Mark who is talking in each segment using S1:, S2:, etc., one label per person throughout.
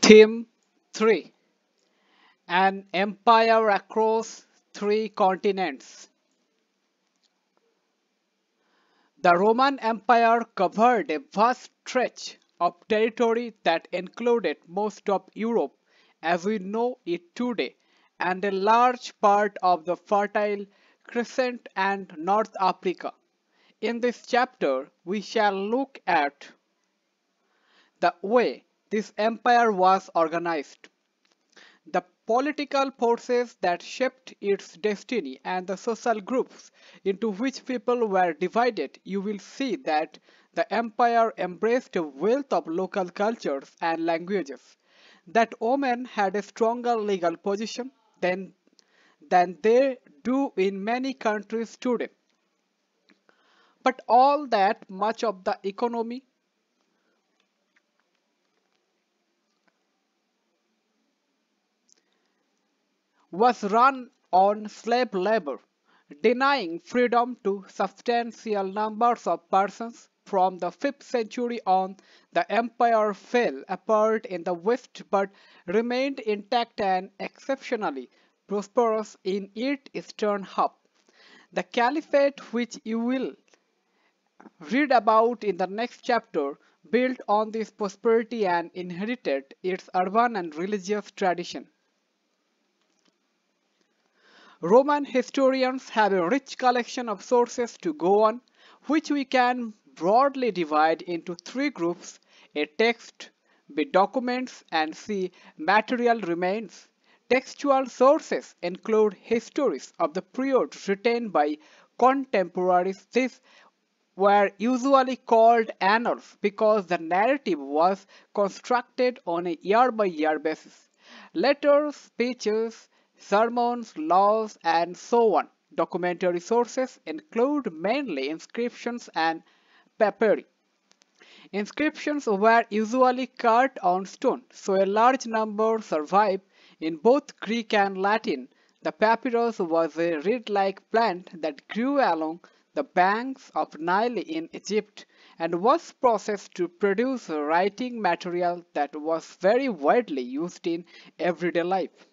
S1: Theme 3. An empire across three continents. The Roman Empire covered a vast stretch of territory that included most of Europe as we know it today and a large part of the Fertile Crescent and North Africa. In this chapter, we shall look at the way this empire was organized, the political forces that shaped its destiny, and the social groups into which people were divided. You will see that the empire embraced a wealth of local cultures and languages, that women had a stronger legal position than they do in many countries today, but all that much of the economy was run on slave labor, denying freedom to substantial numbers of persons. From the 5th century on, the empire fell apart in the west but remained intact and exceptionally prosperous in its eastern half. The caliphate, which you will read about in the next chapter, built on this prosperity and inherited its urban and religious tradition. Roman historians have a rich collection of sources to go on, which we can broadly divide into three groups: A text, B documents, and C material remains. Textual sources include histories of the period written by contemporaries. These were usually called annals because the narrative was constructed on a year-by-year basis. Letters, speeches, sermons, laws, and so on. Documentary sources include mainly inscriptions and papyri. Inscriptions were usually cut on stone, so a large number survive in both Greek and Latin. The papyrus was a reed-like plant that grew along the banks of Nile in Egypt and was processed to produce writing material that was very widely used in everyday life.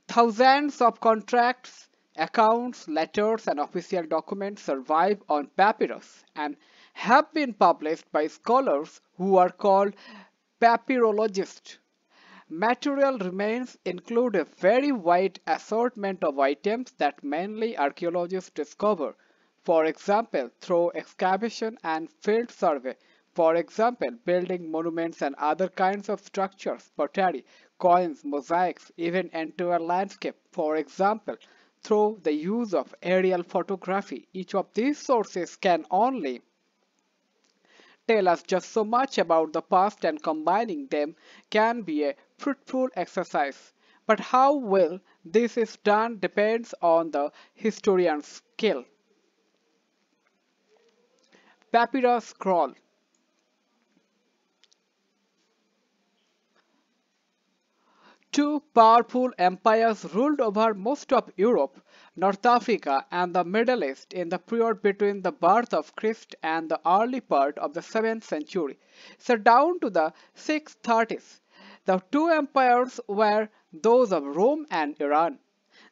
S1: Thousands of contracts, accounts, letters, and official documents survive on papyrus and have been published by scholars who are called papyrologists. Material remains include a very wide assortment of items that mainly archaeologists discover, for example, through excavation and field survey. For example, building monuments and other kinds of structures, pottery, coins, mosaics, even entire landscape. For example, through the use of aerial photography. Each of these sources can only tell us just so much about the past, and combining them can be a fruitful exercise. But how well this is done depends on the historian's skill. Papyrus scroll. Two powerful empires ruled over most of Europe, North Africa, and the Middle East in the period between the birth of Christ and the early part of the 7th century. So down to the 630s, the two empires were those of Rome and Iran.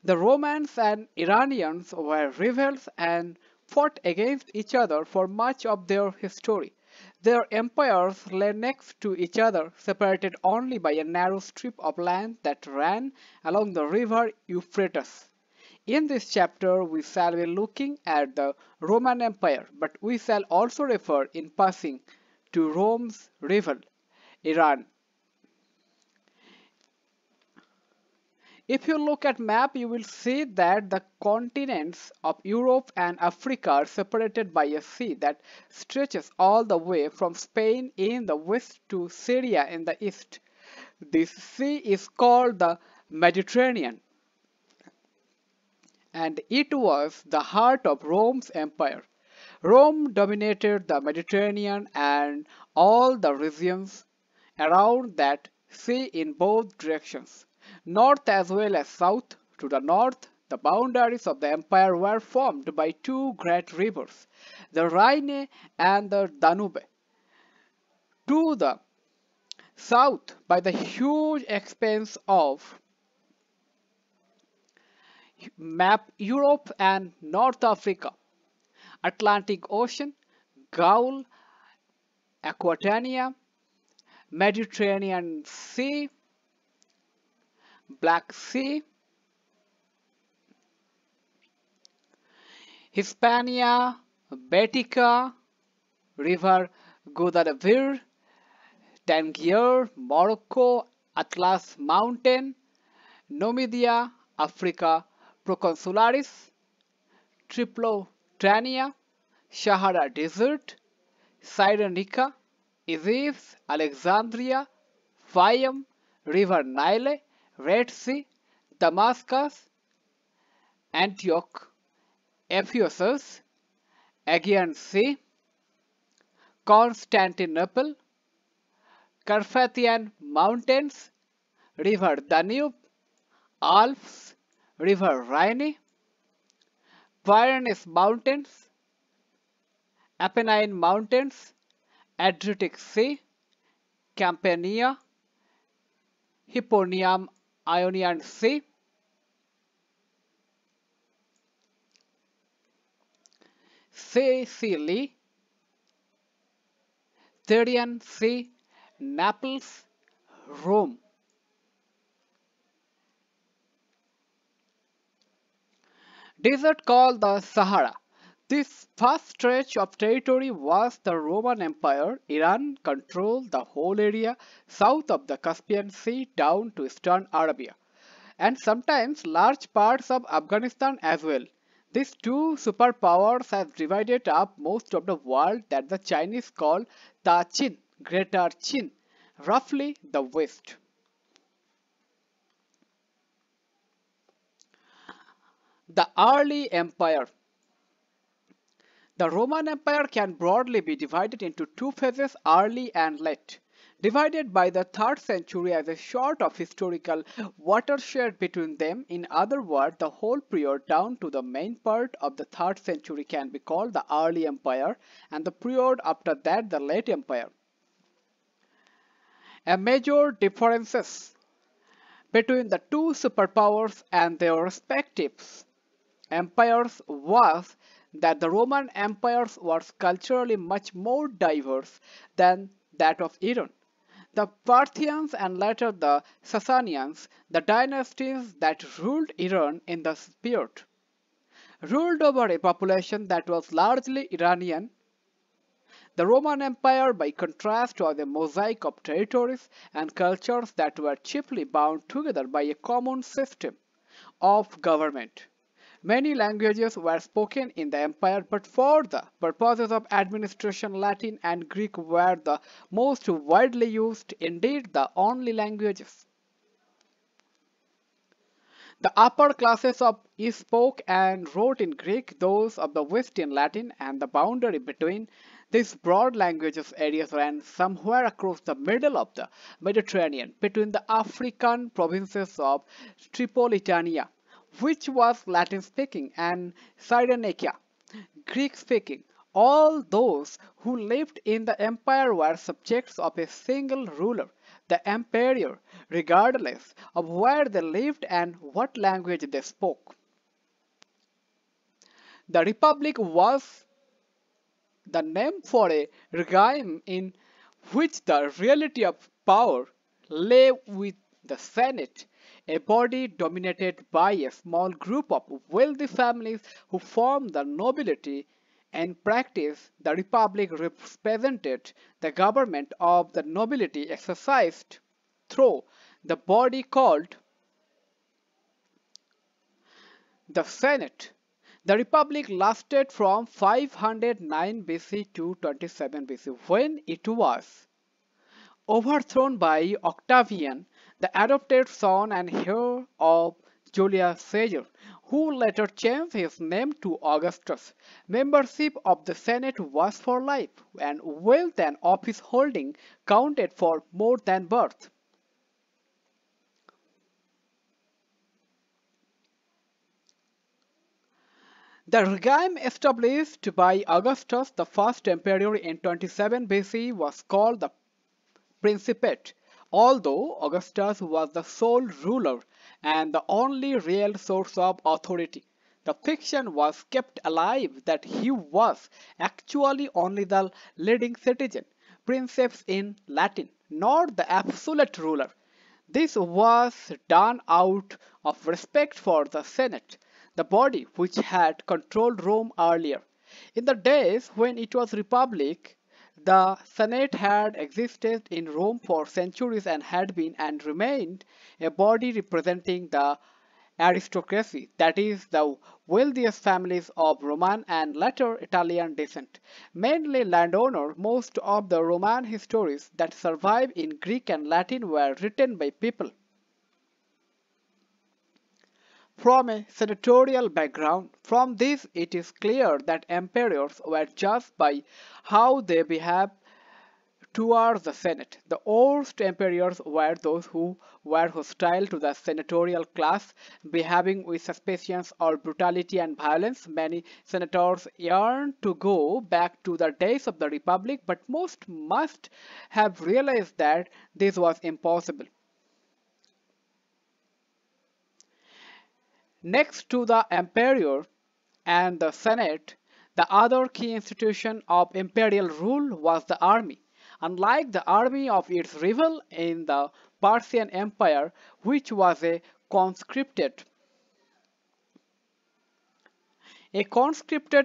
S1: The Romans and Iranians were rivals and fought against each other for much of their history. Their empires lay next to each other, separated only by a narrow strip of land that ran along the river Euphrates. In this chapter, we shall be looking at the Roman Empire, but we shall also refer in passing to Rome's rival, Iran. If you look at map, you will see that the continents of Europe and Africa are separated by a sea that stretches all the way from Spain in the west to Syria in the east. This sea is called the Mediterranean, and it was the heart of Rome's empire. Rome dominated the Mediterranean and all the regions around that sea in both directions, north as well as south. To the north, the boundaries of the empire were formed by two great rivers, the Rhine and the Danube. To the South by the huge expanse of map Europe and North Africa, Atlantic Ocean, Gaul, Aquitania, Mediterranean Sea, Black Sea, Hispania, Baetica, River Guadalquivir, Tangier, Morocco, Atlas Mountain, Numidia, Africa Proconsularis, Tripolitania, Sahara Desert, Cyrenaica, Egypt, Alexandria, Fayum, River Nile, Red Sea, Damascus, Antioch, Ephesus, Aegean Sea, Constantinople, Carpathian Mountains, River Danube, Alps, River Rhine, Pyrenees Mountains, Apennine Mountains, Adriatic Sea, Campania, Hipponium Ionian Sea, Sicily, Therian Sea, Naples, Rome. Desert called the Sahara. This vast stretch of territory was the Roman Empire. Iran controlled the whole area south of the Caspian Sea down to eastern Arabia, and sometimes large parts of Afghanistan as well. These two superpowers have divided up most of the world that the Chinese call the Qin, Greater Qin, roughly the West. The early empire. The Roman Empire can broadly be divided into two phases, early and late. Divided by the 3rd century as a sort of historical watershed between them, in other words, the whole period down to the main part of the 3rd century can be called the early empire, and the period after that the late empire. A major differences between the two superpowers and their respective empires was that the Roman empires was culturally much more diverse than that of Iran. The Parthians and later the Sasanians, the dynasties that ruled Iran in the period, ruled over a population that was largely Iranian. The Roman Empire, by contrast, was a mosaic of territories and cultures that were chiefly bound together by a common system of government. Many languages were spoken in the empire, but for the purposes of administration, Latin and Greek were the most widely used, indeed the only languages. The upper classes of East spoke and wrote in Greek, those of the West in Latin, and the boundary between these broad languages areas ran somewhere across the middle of the Mediterranean, between the African provinces of Tripolitania, which was Latin-speaking, and Cyrenaica, Greek-speaking. All those who lived in the empire were subjects of a single ruler, the emperor, regardless of where they lived and what language they spoke. The republic was the name for a regime in which the reality of power lay with the Senate, a body dominated by a small group of wealthy families who formed the nobility. In practice, the republic represented the government of the nobility exercised through the body called the Senate. The republic lasted from 509 BC to 27 BC, when it was overthrown by Octavian, the adopted son and heir of Julius Caesar, who later changed his name to Augustus. Membership of the Senate was for life, and wealth and office holding counted for more than birth. The regime established by Augustus, the first emperor in 27 BC, was called the Principate. Although Augustus was the sole ruler and the only real source of authority, the fiction was kept alive that he was actually only the leading citizen, princeps in Latin, not the absolute ruler. This was done out of respect for the Senate, the body which had controlled Rome earlier. In the days when it was republic, the Senate had existed in Rome for centuries and had been and remained a body representing the aristocracy, that is, the wealthiest families of Roman and later Italian descent. Mainly landowner, most of the Roman histories that survive in Greek and Latin were written by people from a senatorial background. From this, it is clear that emperors were judged by how they behaved towards the Senate. The worst emperors were those who were hostile to the senatorial class, behaving with suspicion or brutality and violence. Many senators yearned to go back to the days of the Republic, but most must have realized that this was impossible. Next to the emperor and the Senate, the other key institution of imperial rule was the army. Unlike the army of its rival in the Persian Empire, which was a conscripted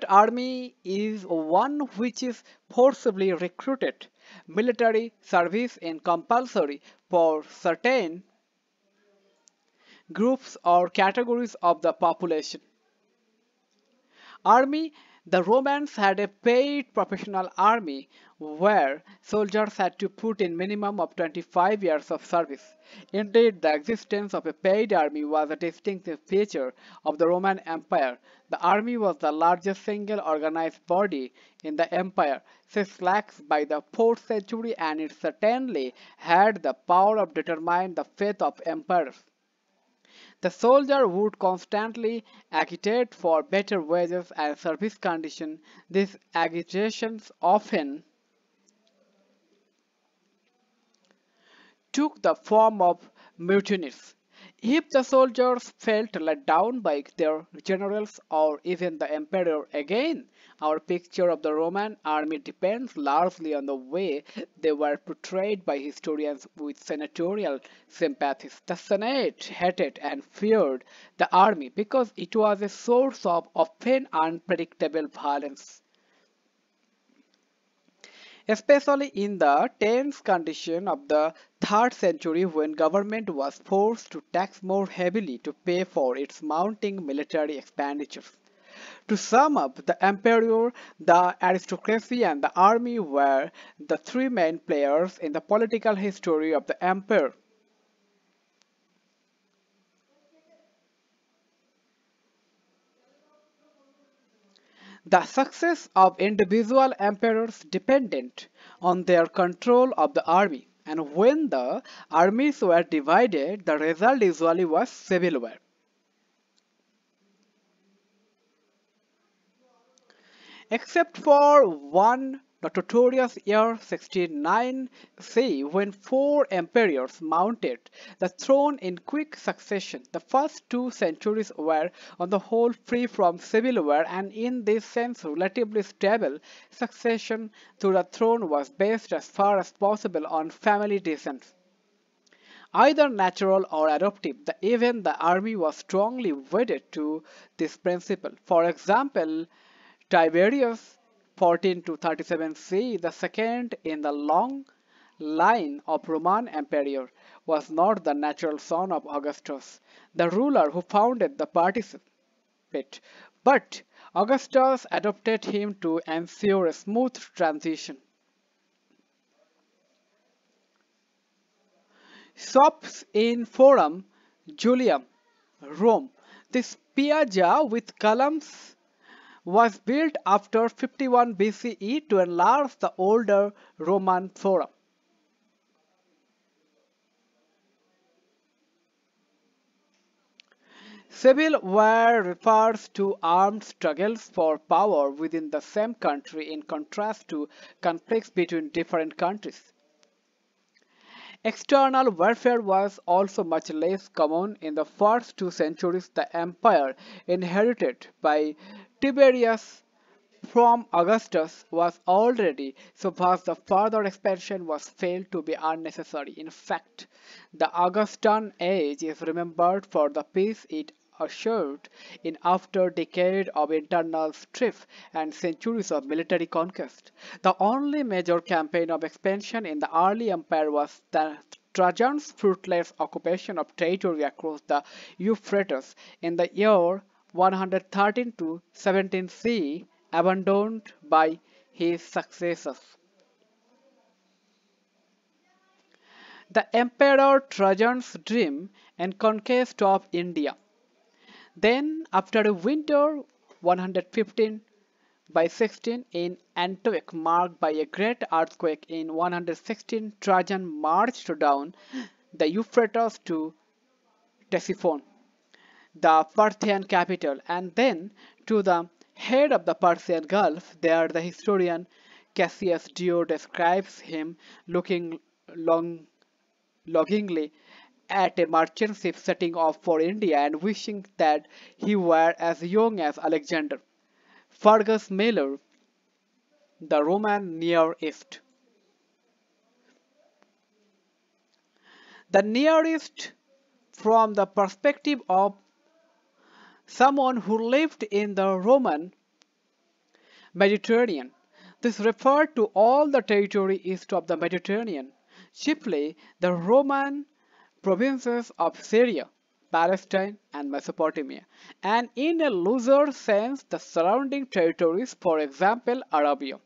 S1: army is one which is forcibly recruited. Military service is compulsory for certain groups or categories of the population. Army. The Romans had a paid professional army where soldiers had to put in minimum of 25 years of service. Indeed, the existence of a paid army was a distinctive feature of the Roman Empire. The army was the largest single organized body in the empire, 6 lakhs by the 4th century, and it certainly had the power of determining the fate of emperors. The soldier would constantly agitate for better wages and service conditions. These agitations often took the form of mutinies. If the soldiers felt let down by their generals or even the emperor again, our picture of the Roman army depends largely on the way they were portrayed by historians with senatorial sympathies. The Senate hated and feared the army because it was a source of often unpredictable violence, especially in the tense condition of the 3rd century when government was forced to tax more heavily to pay for its mounting military expenditures. To sum up, the emperor, the aristocracy, and the army were the three main players in the political history of the empire. The success of individual emperors depended on their control of the army, and when the armies were divided, the result usually was civil war. Except for one notorious year 69 C when 4 emperors mounted the throne in quick succession. The first 2 centuries were on the whole free from civil war, and in this sense relatively stable. Succession to the throne was based as far as possible on family descent, either natural or adoptive. Even the army was strongly wedded to this principle. For example, Tiberius 14 to 37 C, the second in the long line of Roman emperor, was not the natural son of Augustus, the ruler who founded the participate, but Augustus adopted him to ensure a smooth transition. Shops in Forum Julium, Rome. This piazza with columns was built after 51 BCE to enlarge the older Roman Forum. Civil war refers to armed struggles for power within the same country in contrast to conflicts between different countries. External warfare was also much less common in the first 2 centuries. The empire inherited by Tiberius from Augustus was already so vast that further expansion was felt to be unnecessary. In fact, the Augustan age is remembered for the peace it ushered in after decades of internal strife and centuries of military conquest. The only major campaign of expansion in the early empire was the Trajan's fruitless occupation of territory across the Euphrates in the year 113 to 17 CE, abandoned by his successors. The Emperor Trajan's dream and conquest of India. Then, after a winter 115 by 16 in Antioch marked by a great earthquake in 116, Trajan marched down the Euphrates to Ctesiphon, the Parthian capital, and then to the head of the Persian Gulf. There, the historian Cassius Dio describes him looking longingly at a merchant ship setting off for India and wishing that he were as young as Alexander. Fergus Miller, The Roman Near East. The Near East, from the perspective of someone who lived in the Roman Mediterranean. This referred to all the territory east of the Mediterranean, chiefly the Roman provinces of Syria, Palestine, and Mesopotamia, and in a looser sense the surrounding territories, for example, Arabia.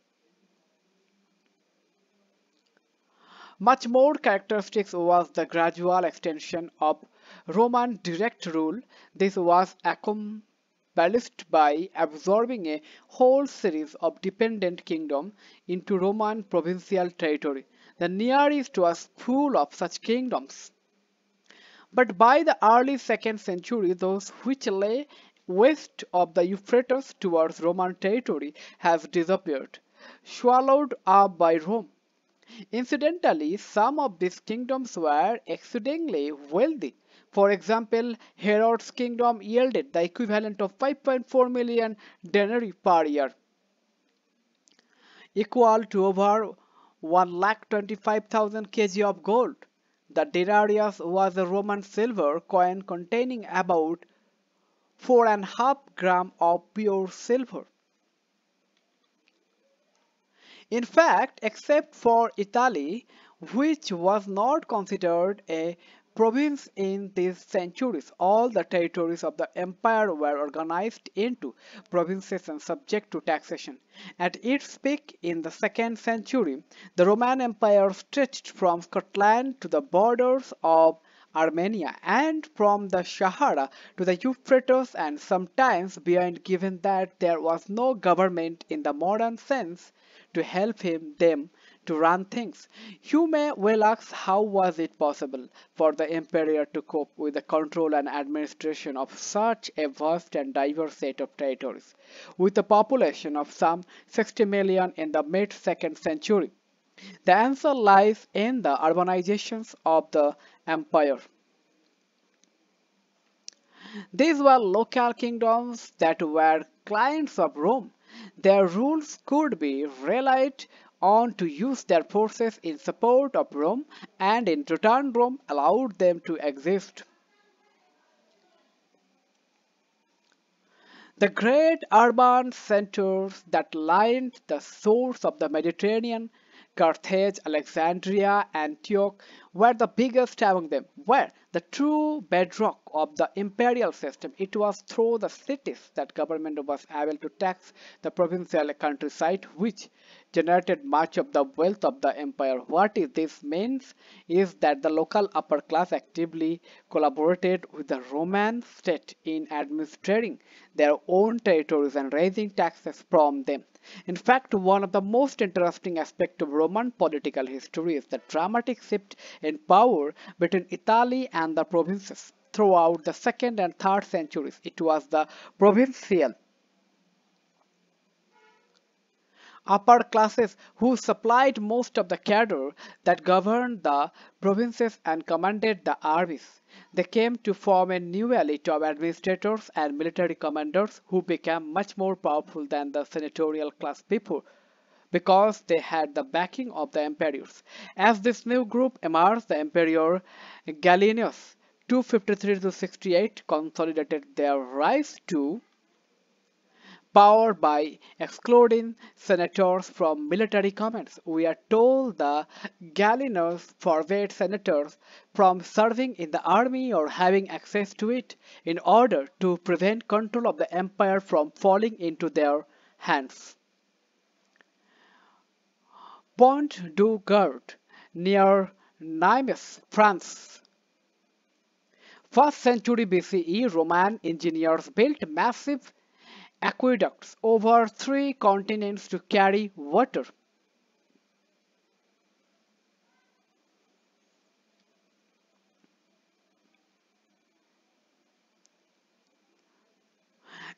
S1: Much more characteristic was the gradual extension of Roman direct rule. This was accomplished by absorbing a whole series of dependent kingdoms into Roman provincial territory. The Near East was full of such kingdoms. But by the early 2nd century, those which lay west of the Euphrates towards Roman territory have disappeared, swallowed up by Rome. Incidentally, some of these kingdoms were exceedingly wealthy. For example, Herod's kingdom yielded the equivalent of 5.4 million denarii per year, equal to over 125,000 kg of gold. The denarius was a Roman silver coin containing about 4.5 grams of pure silver. In fact, except for Italy, which was not considered a province in these centuries, all the territories of the empire were organized into provinces and subject to taxation. At its peak in the 2nd century, the Roman Empire stretched from Scotland to the borders of Armenia and from the Sahara to the Euphrates and sometimes beyond, given that there was no government in the modern sense to help them to run things. You may well ask, how was it possible for the emperor to cope with the control and administration of such a vast and diverse set of territories, with a population of some 60 million in the mid-2nd century? The answer lies in the urbanizations of the empire. These were local kingdoms that were clients of Rome. Their rules could be relied on to use their forces in support of Rome, and in return Rome allowed them to exist. The great urban centers that lined the shores of the Mediterranean, Carthage, Alexandria, Antioch, were the biggest among them, were the true bedrock of the imperial system. It was through the cities that government was able to tax the provincial countryside, which generated much of the wealth of the empire. What this means is that the local upper class actively collaborated with the Roman state in administering their own territories and raising taxes from them. In fact, one of the most interesting aspects of Roman political history is the dramatic shift in power between Italy and the provinces. Throughout the 2nd and 3rd centuries, it was the provincial upper classes who supplied most of the cadre that governed the provinces and commanded the armies. They came to form a new elite of administrators and military commanders who became much more powerful than the senatorial class before because they had the backing of the emperors. As this new group emerged, the Emperor Gallienus 253 to 68 consolidated their rise to power by excluding senators from military commands. We are told the Gallienus forbade senators from serving in the army or having access to it in order to prevent control of the empire from falling into their hands. Pont du Gard near Nimes, France. 1st century BCE, Roman engineers built massive aqueducts over 3 continents to carry water.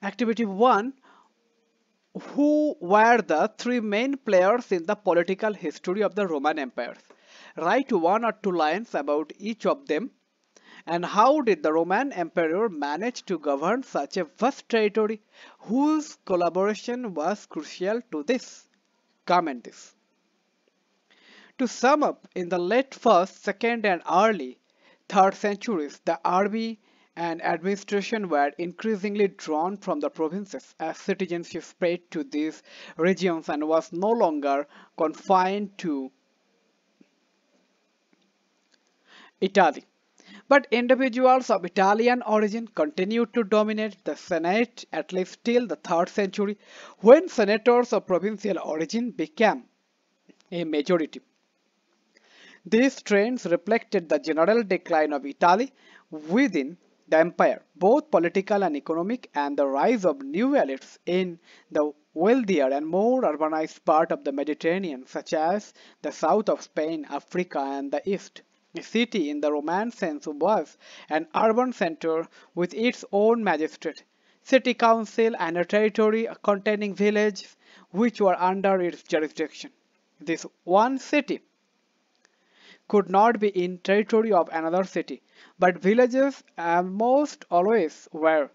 S1: Activity 1. Who were the 3 main players in the political history of the Roman empires? Write 1 or 2 lines about each of them. And how did the Roman emperor manage to govern such a vast territory whose collaboration was crucial to this? Comment this. To sum up, in the late 1st, 2nd and early 3rd centuries, the army and administration were increasingly drawn from the provinces as citizenship spread to these regions and was no longer confined to Italy. But individuals of Italian origin continued to dominate the Senate at least till the 3rd century, when senators of provincial origin became a majority. These trends reflected the general decline of Italy within the empire, both political and economic, and the rise of new elites in the wealthier and more urbanized part of the Mediterranean, such as the south of Spain, Africa, and the east. A city in the Roman sense was an urban center with its own magistrate, city council, and a territory containing villages which were under its jurisdiction. This one city could not be in territory of another city, but villages almost always were.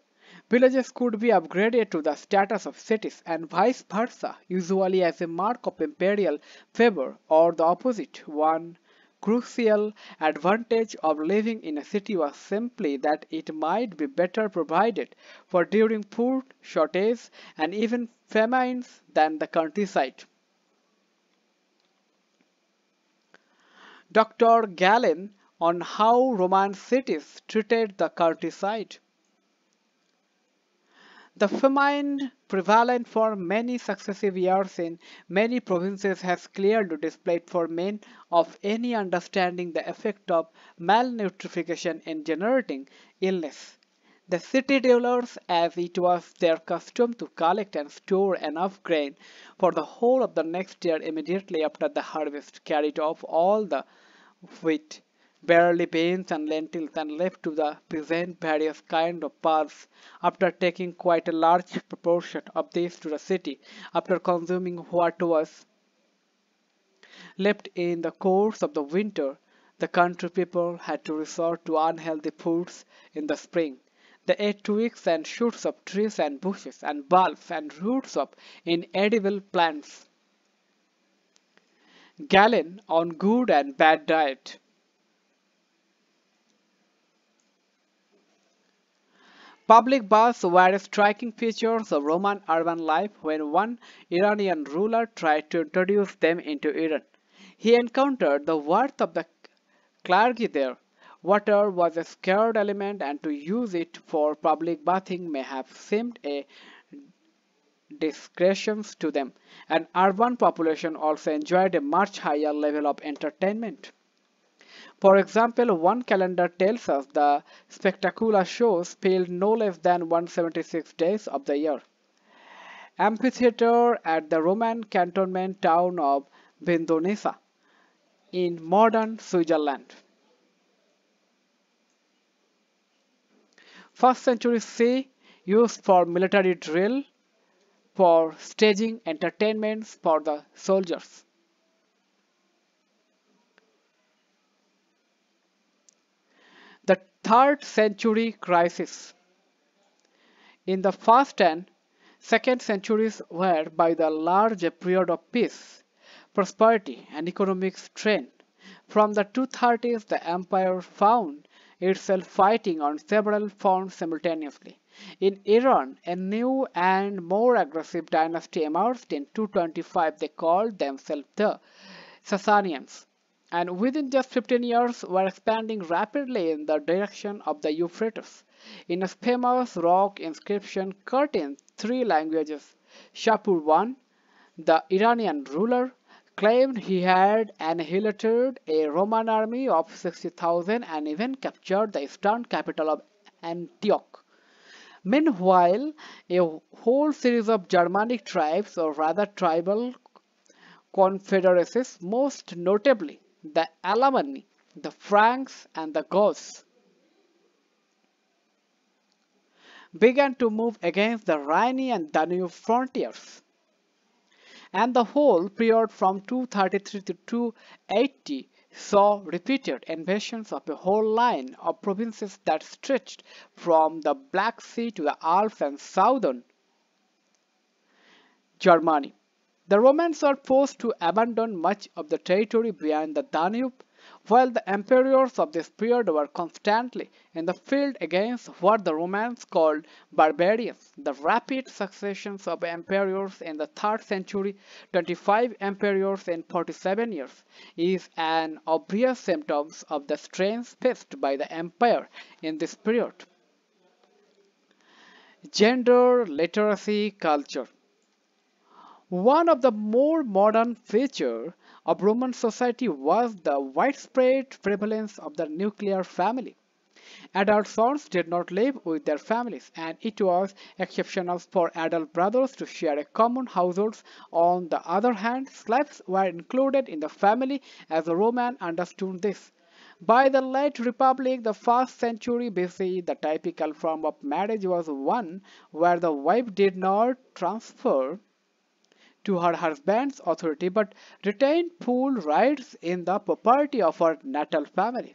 S1: Villages could be upgraded to the status of cities and vice versa, usually as a mark of imperial favor or the opposite. One crucial advantage of living in a city was simply that it might be better provided for during food shortage and even famines than the countryside. Dr. Galen on how Roman cities treated the countryside. The famine prevalent for many successive years in many provinces has clearly displayed for men of any understanding the effect of malnutrition in generating illness. The city dwellers, as it was their custom to collect and store enough grain for the whole of the next year immediately after the harvest, carried off all the wheat, barley, beans, and lentils, and left to the peasant various kinds of pulse. After taking quite a large proportion of this to the city, after consuming what was left in the course of the winter, the country people had to resort to unhealthy foods in the spring. They ate twigs and shoots of trees and bushes, and bulbs and roots of inedible plants. Galen on good and bad diet. Public baths were striking features of Roman urban life when one Iranian ruler tried to introduce them into Iran. He encountered the worth of the clergy there. Water was a scarce element, and to use it for public bathing may have seemed a discretion to them. An urban population also enjoyed a much higher level of entertainment. For example, one calendar tells us the spectacular shows filled no less than 176 days of the year. Amphitheater at the Roman cantonment town of Vindonissa in modern Switzerland. 1st century sea used for military drill for staging entertainments for the soldiers. The 3rd century crisis. In the 1st and 2nd centuries were by the large a period of peace, prosperity and economic strength. From the 230s the empire found itself fighting on several fronts simultaneously. In Iran, a new and more aggressive dynasty emerged in 225. They called themselves the Sasanians, and within just 15 years were expanding rapidly in the direction of the Euphrates. In a famous rock inscription cut in 3 languages, Shapur I, the Iranian ruler, claimed he had annihilated a Roman army of 60,000 and even captured the eastern capital of Antioch. Meanwhile, a whole series of Germanic tribes, or rather tribal confederacies, most notably the Alemanni, the Franks, and the Goths, began to move against the Rhine and Danube frontiers. And the whole period from 233 to 280 saw repeated invasions of a whole line of provinces that stretched from the Black Sea to the Alps and southern Germany. The Romans were forced to abandon much of the territory beyond the Danube, while the emperors of this period were constantly in the field against what the Romans called barbarians. The rapid successions of emperors in the 3rd century, 25 emperors in 47 years, is an obvious symptom of the strains faced by the empire in this period. Gender, literacy, culture. One of the more modern features of Roman society was the widespread prevalence of the nuclear family. Adult sons did not live with their families, and it was exceptional for adult brothers to share a common household. On the other hand, slaves were included in the family as the Romans understood this. By the late Republic, the 1st century BC, the typical form of marriage was one where the wife did not transfer to her husband's authority but retained full rights in the property of her natal family,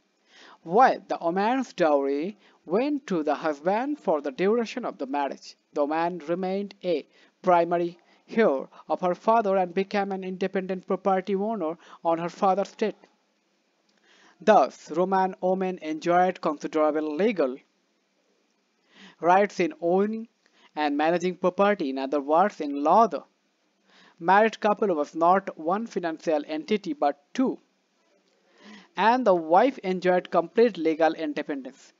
S1: while the woman's dowry went to the husband for the duration of the marriage. The woman remained a primary heir of her father and became an independent property owner on her father's estate. Thus, Roman women enjoyed considerable legal rights in owning and managing property. In other words, in law, the married couple was not one financial entity but two, and the wife enjoyed complete legal independence.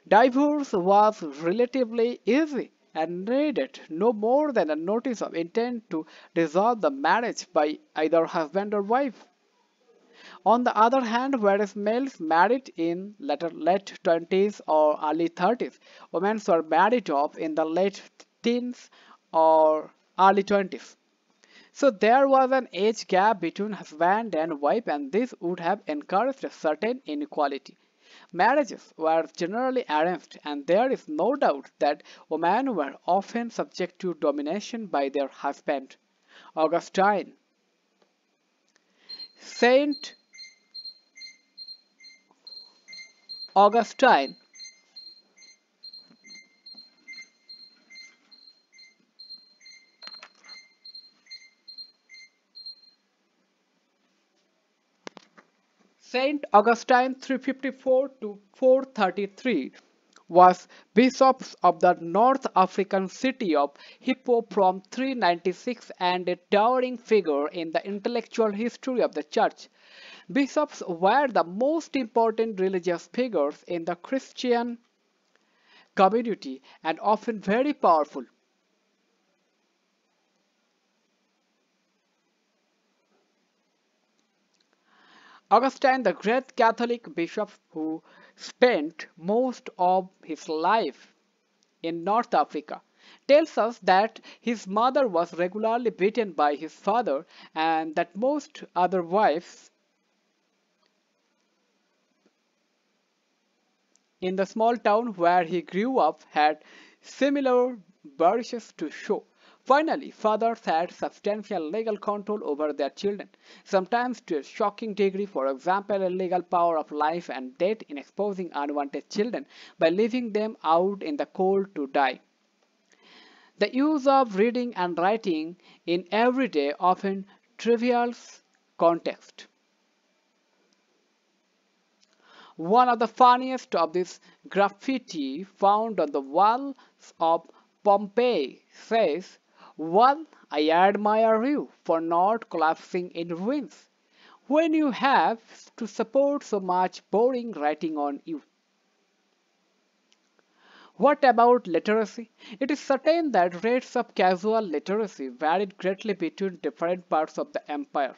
S1: Divorce was relatively easy and needed no more than a notice of intent to dissolve the marriage by either husband or wife. On the other hand, whereas males married in late 20s or early 30s, women were married off in the late teens or early 20s. So there was an age gap between husband and wife, and this would have encouraged a certain inequality. Marriages were generally arranged, and there is no doubt that women were often subject to domination by their husband. Augustine, Saint Augustine Saint Augustine 354 to 433 was bishop of the North African city of Hippo from 396 and a towering figure in the intellectual history of the church. Bishops were the most important religious figures in the Christian community and often very powerful. Augustine, the great Catholic bishop who spent most of his life in North Africa, tells us that his mother was regularly beaten by his father and that most other wives in the small town where he grew up had similar blemishes to show. Finally, fathers had substantial legal control over their children, sometimes to a shocking degree, for example, a legal power of life and death in exposing unwanted children by leaving them out in the cold to die. The use of reading and writing in everyday, often trivial context. One of the funniest of these graffiti found on the walls of Pompeii says, "Well, I admire you for not collapsing in ruins when you have to support so much boring writing on you." What about literacy? It is certain that rates of casual literacy varied greatly between different parts of the empire.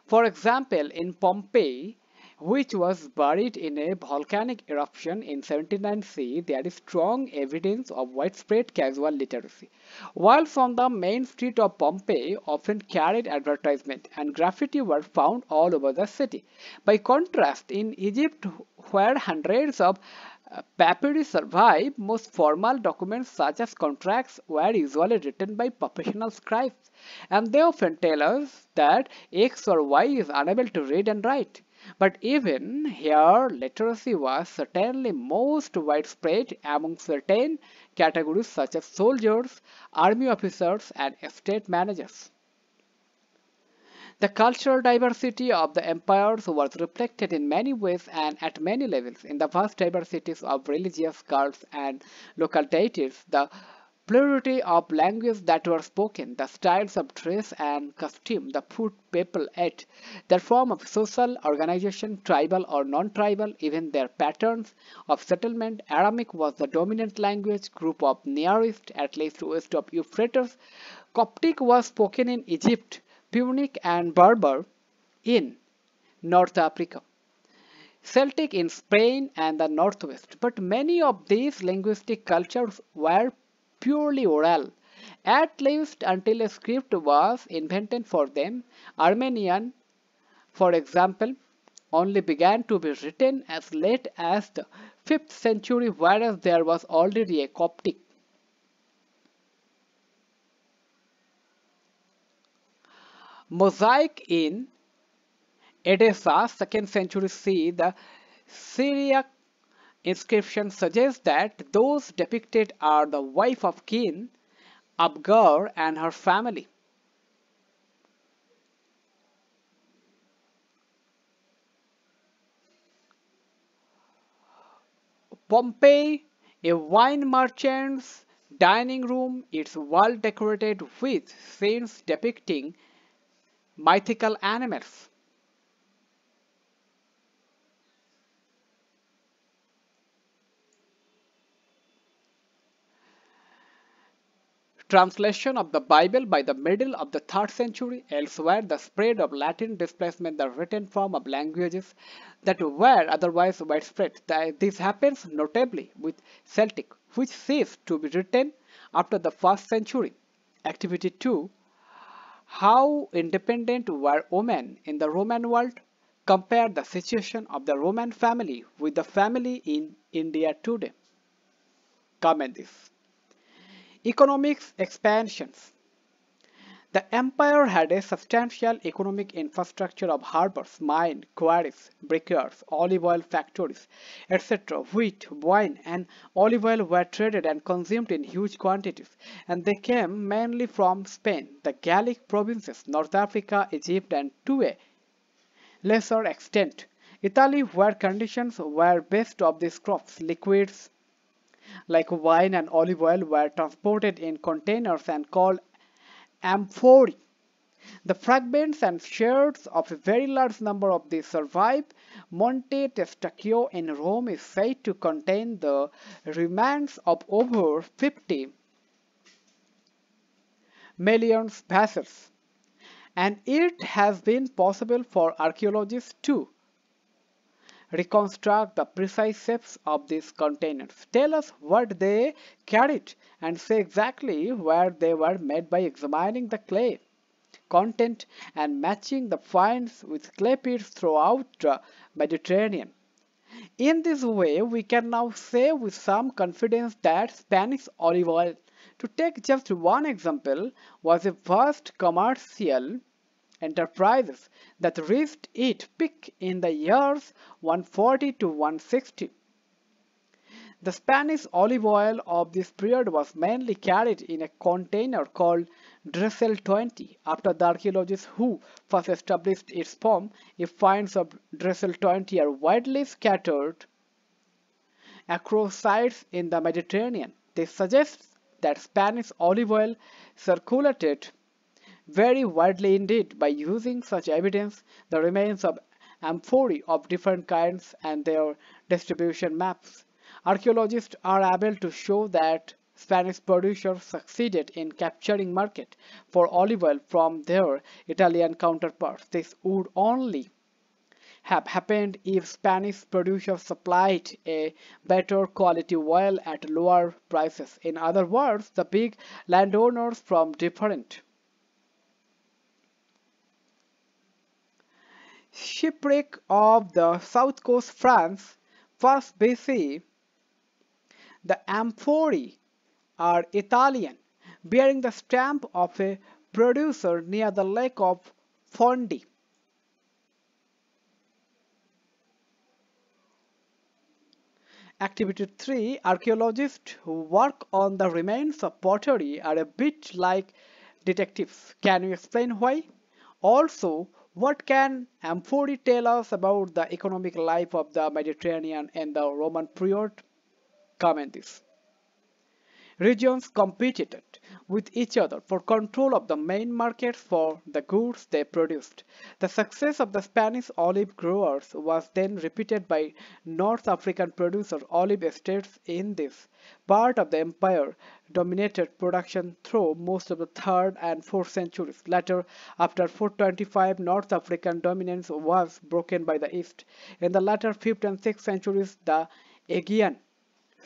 S1: For example, in Pompeii, which was buried in a volcanic eruption in 79 CE, there is strong evidence of widespread casual literacy. Walls on the main street of Pompeii often carried advertisement, and graffiti were found all over the city. By contrast, in Egypt, where hundreds of papyri survive, most formal documents such as contracts were usually written by professional scribes, and they often tell us that X or Y is unable to read and write. But even here, literacy was certainly most widespread among certain categories such as soldiers, army officers, and estate managers. The cultural diversity of the empires was reflected in many ways and at many levels. In the vast diversities of religious cults and local deities, the plurality of languages that were spoken, the styles of dress and costume, the food people ate, their form of social organization, tribal or non-tribal, even their patterns of settlement. Aramaic was the dominant language group of Near East, at least west of Euphrates. Coptic was spoken in Egypt, Punic and Berber in North Africa, Celtic in Spain and the Northwest. But many of these linguistic cultures were purely oral, at least until a script was invented for them. Armenian, for example, only began to be written as late as the 5th century, whereas there was already a Coptic. Mosaic in Edessa, 2nd century CE, the Syriac inscription suggests that those depicted are the wife of King Abgar and her family. Pompeii, a wine merchant's dining room, its wall decorated with scenes depicting mythical animals. Translation of the Bible by the middle of the 3rd century. Elsewhere, the spread of Latin displacement the written form of languages that were otherwise widespread. This happens notably with Celtic, which ceased to be written after the 1st century. Activity 2. How independent were women in the Roman world? Compare the situation of the Roman family with the family in India today. Comment this. Economics expansions. The empire had a substantial economic infrastructure of harbors, mines, quarries, brickyards, olive oil factories, etc. Wheat, wine, and olive oil were traded and consumed in huge quantities, and they came mainly from Spain, the Gallic provinces, North Africa, Egypt, and to a lesser extent, Italy, where conditions were best of these crops. Liquids like wine and olive oil were transported in containers and called amphorae. The fragments and shards of a very large number of these survive. Monte Testaccio in Rome is said to contain the remains of over 50 million vessels, and it has been possible for archaeologists to reconstruct the precise shapes of these containers, tell us what they carried, and say exactly where they were made by examining the clay content and matching the finds with clay pits throughout the Mediterranean. In this way, we can now say with some confidence that Spanish olive oil, to take just one example, was a vast commercial enterprise that reached its peak in the years 140 to 160. The Spanish olive oil of this period was mainly carried in a container called Dressel 20 after the archaeologists who first established its form. If finds of Dressel 20 are widely scattered across sites in the Mediterranean, this suggests that Spanish olive oil circulated very widely indeed. By using such evidence, the remains of amphorae of different kinds and their distribution maps, archaeologists are able to show that Spanish producers succeeded in capturing market for olive oil from their Italian counterparts. This would only have happened if Spanish producers supplied a better quality oil at lower prices. In other words, the big landowners from different shipwreck of the south coast France, 1st BC, the amphorae are Italian, bearing the stamp of a producer near the lake of Fondi. Activity 3. Archaeologists who work on the remains of pottery are a bit like detectives. Can you explain why? Also, what can amphorae tell us about the economic life of the Mediterranean and the Roman period? Comment this. Regions competed with each other for control of the main markets for the goods they produced. The success of the Spanish olive growers was then repeated by North African producer olive estates in this part of the empire dominated production through most of the 3rd and 4th centuries. Later, after 425, North African dominance was broken by the East. In the latter 5th and 6th centuries, the Aegean,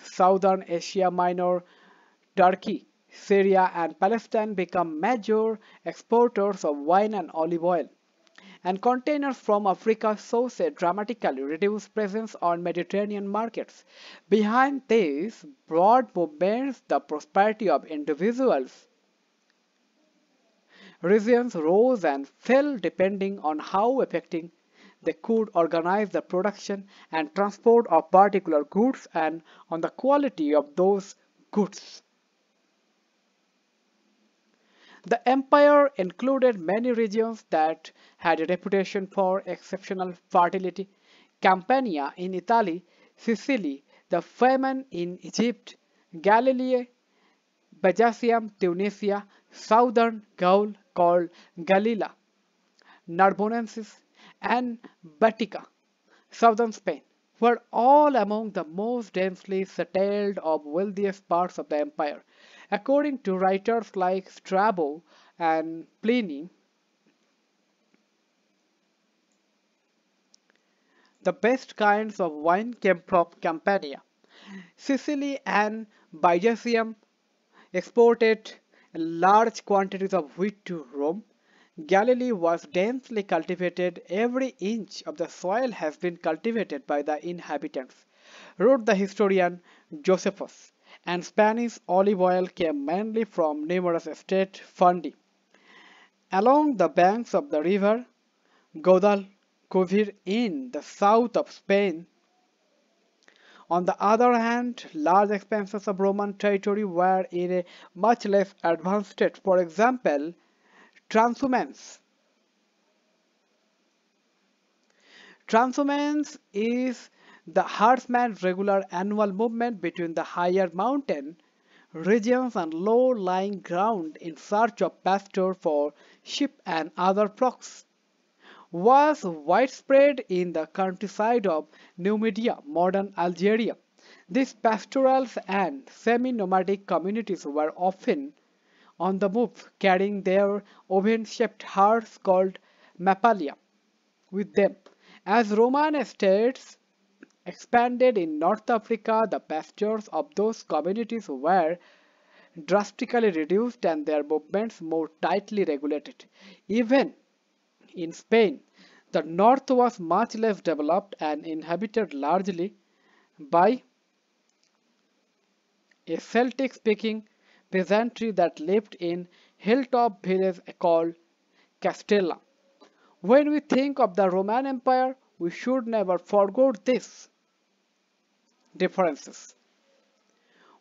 S1: Southern Asia Minor, Turkey, Syria, and Palestine become major exporters of wine and olive oil, and containers from Africa saw a dramatically reduced presence on Mediterranean markets. Behind these broad movements, the prosperity of individuals regions rose and fell depending on how effective they could organize the production and transport of particular goods and on the quality of those goods. The empire included many regions that had a reputation for exceptional fertility: Campania in Italy, Sicily, the famine in Egypt, Galilee, Byzantium, Tunisia, southern Gaul called Galila, Narbonensis, and Baetica, southern Spain, were all among the most densely settled of wealthiest parts of the empire. According to writers like Strabo and Pliny, the best kinds of wine came from Campania. Sicily and Byzantium exported large quantities of wheat to Rome. Galilee was densely cultivated. Every inch of the soil has been cultivated by the inhabitants, wrote the historian Josephus. And Spanish olive oil came mainly from numerous estate fondi along the banks of the river Guadalquivir in the south of Spain. On the other hand, large expanses of Roman territory were in a much less advanced state. For example, transhumance. Transhumance is the herdsman's regular annual movement between the higher mountain regions and low-lying ground in search of pasture for sheep and other flocks. Was widespread in the countryside of Numidia, modern Algeria. These pastoral and semi-nomadic communities were often on the move, carrying their oven-shaped herds called mappalia with them. As Roman estates expanded in North Africa, the pastures of those communities were drastically reduced and their movements more tightly regulated. Even in Spain, The north was much less developed and inhabited largely by a Celtic-speaking peasantry that lived in hilltop village called Castella. When we think of the Roman Empire, we should never forget these differences.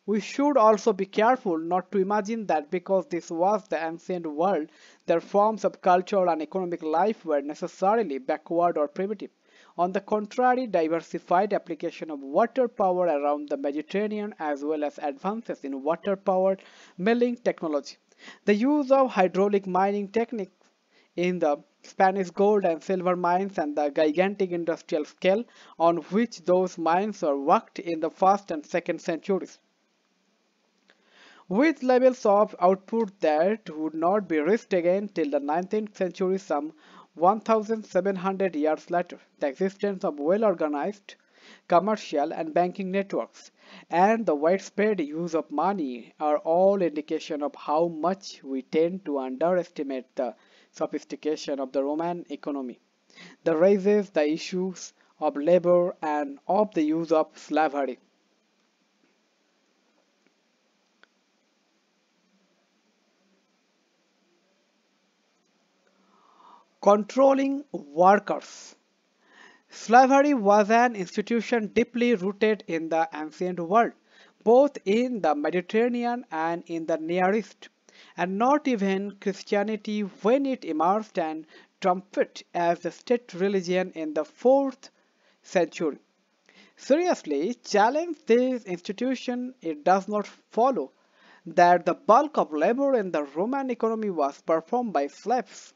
S1: We should also be careful not to imagine that because this was the ancient world, their forms of cultural and economic life were necessarily backward or primitive. On the contrary, diversified application of water power around the Mediterranean as well as advances in water-powered milling technology, the use of hydraulic mining techniques in the Spanish gold and silver mines and the gigantic industrial scale on which those mines were worked in the first and second centuries, with levels of output that would not be reached again till the 19th century, some 1700 years later. The existence of well-organized commercial and banking networks and the widespread use of money are all indication of how much we tend to underestimate the sophistication of the Roman economy. That raises the issues of labor and of the use of slavery. Controlling workers. Slavery was an institution deeply rooted in the ancient world, both in the Mediterranean and in the Near East, and not even Christianity when it emerged and triumphed as the state religion in the 4th century. Seriously challenge this institution, it does not follow that the bulk of labor in the Roman economy was performed by slaves.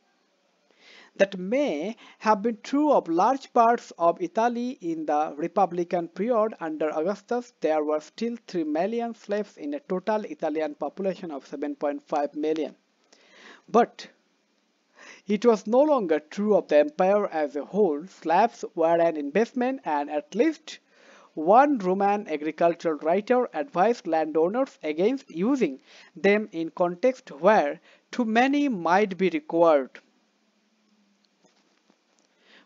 S1: That may have been true of large parts of Italy in the Republican period under Augustus. There were still 3 million slaves in a total Italian population of 7.5 million. But it was no longer true of the empire as a whole. Slaves were an investment, and at least one Roman agricultural writer advised landowners against using them in contexts where too many might be required.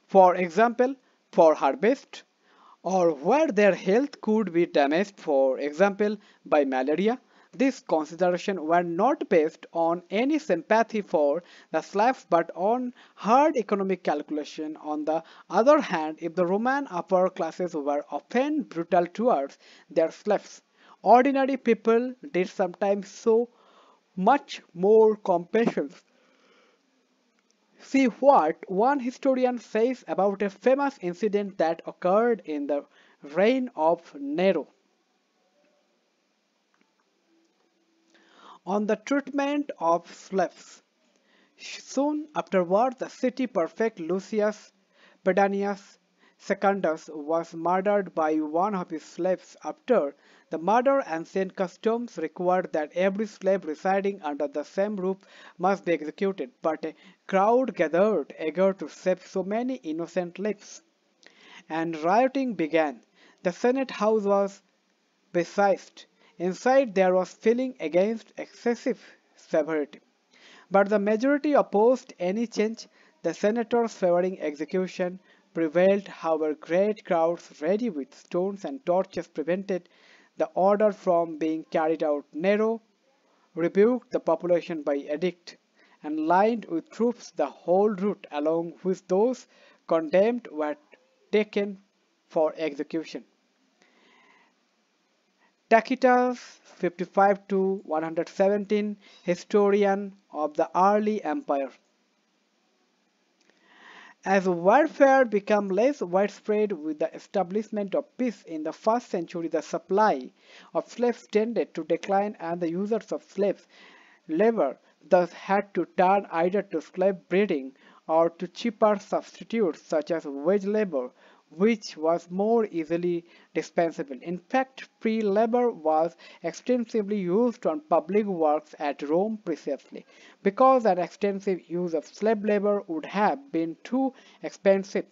S1: For example, for harvest, or where their health could be damaged, for example, by malaria. These considerations were not based on any sympathy for the slaves but on hard economic calculation. On the other hand, if the Roman upper classes were often brutal towards their slaves, ordinary people did sometimes show much more compassion. See what one historian says about a famous incident that occurred in the reign of Nero. On the treatment of slaves. Soon afterward, the city prefect Lucius Pedanius Secundus was murdered by one of his slaves. After the murder, ancient customs required that every slave residing under the same roof must be executed, but a crowd gathered eager to save so many innocent lives, and rioting began. The Senate House was besieged. Inside there was feeling against excessive severity. But the majority opposed any change. The senators favoring execution prevailed. However, great crowds ready with stones and torches prevented the order from being carried out. Nero rebuked the population by edict and lined with troops the whole route along which those condemned were taken for execution. Tacitus 55 to 117, historian of the early empire. As warfare became less widespread with the establishment of peace in the 1st century, the supply of slaves tended to decline and the users of slaves labor thus had to turn either to slave breeding or to cheaper substitutes such as wage labor, which was more easily dispensable. In fact, free labor was extensively used on public works at Rome precisely because an extensive use of slave labor would have been too expensive.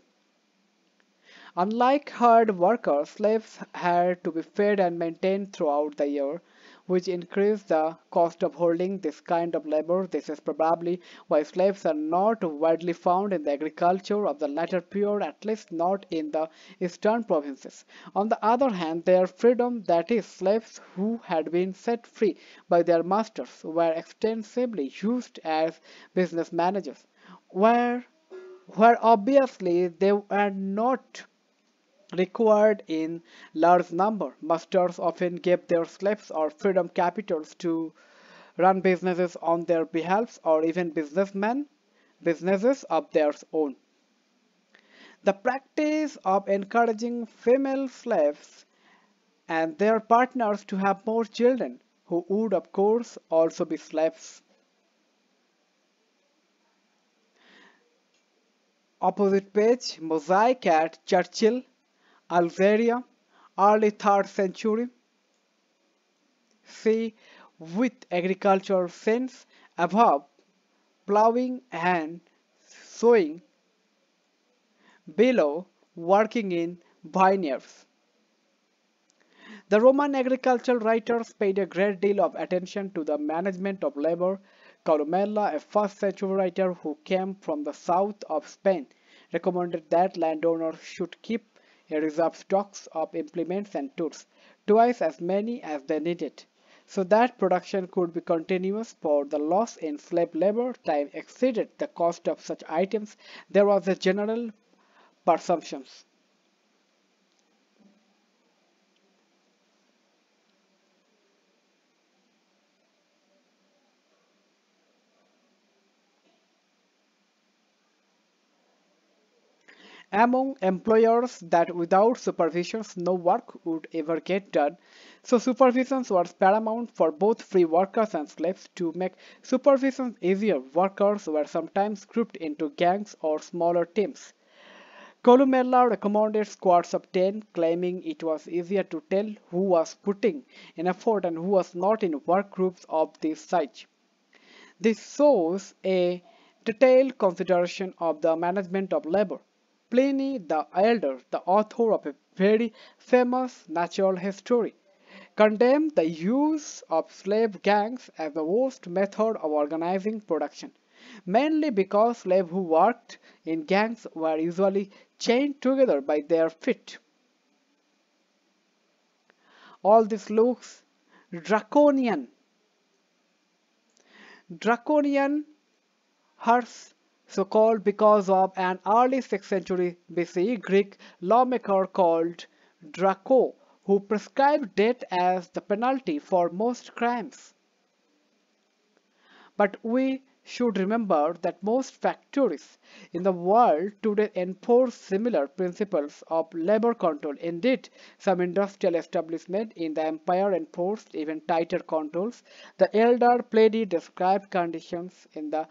S1: Unlike hard workers, slaves had to be fed and maintained throughout the year, which increase the cost of holding this kind of labor. This is probably why slaves are not widely found in the agriculture of the latter period, at least not in the eastern provinces. On the other hand, their freedom, that is, slaves who had been set free by their masters, were extensively used as business managers, where obviously they were not required in large number. Masters often gave their slaves or freedom capitals to run businesses on their behalf, or even businesses of their own. The practice of encouraging female slaves and their partners to have more children, who would of course also be slaves. Opposite page, mosaic at Churchill, Algeria, early 3rd century. See, with agricultural sense above, plowing and sowing, below, working in vineyards. The Roman agricultural writers paid a great deal of attention to the management of labor. Columella, a 1st century writer who came from the south of Spain, recommended that landowners should keep a reserve stocks of implements and tools, twice as many as they needed, so that production could be continuous, for the loss in slave labor time exceeded the cost of such items. There was a general presumption. Among employers that without supervision no work would ever get done, so supervision was paramount for both free workers and slaves. To make supervision easier, workers were sometimes grouped into gangs or smaller teams. Columella recommended squads of 10, claiming it was easier to tell who was putting in effort and who was not in work groups of this size. This shows a detailed consideration of the management of labor. Pliny the Elder, the author of a very famous natural history, condemned the use of slave gangs as the worst method of organizing production, mainly because slaves who worked in gangs were usually chained together by their feet. All this looks draconian. Draconian, harsh, so called because of an early 6th century BC Greek lawmaker called Draco, who prescribed death as the penalty for most crimes. But we should remember that most factories in the world today enforce similar principles of labor control. Indeed, some industrial establishments in the empire enforced even tighter controls. The elder Pliny described conditions in the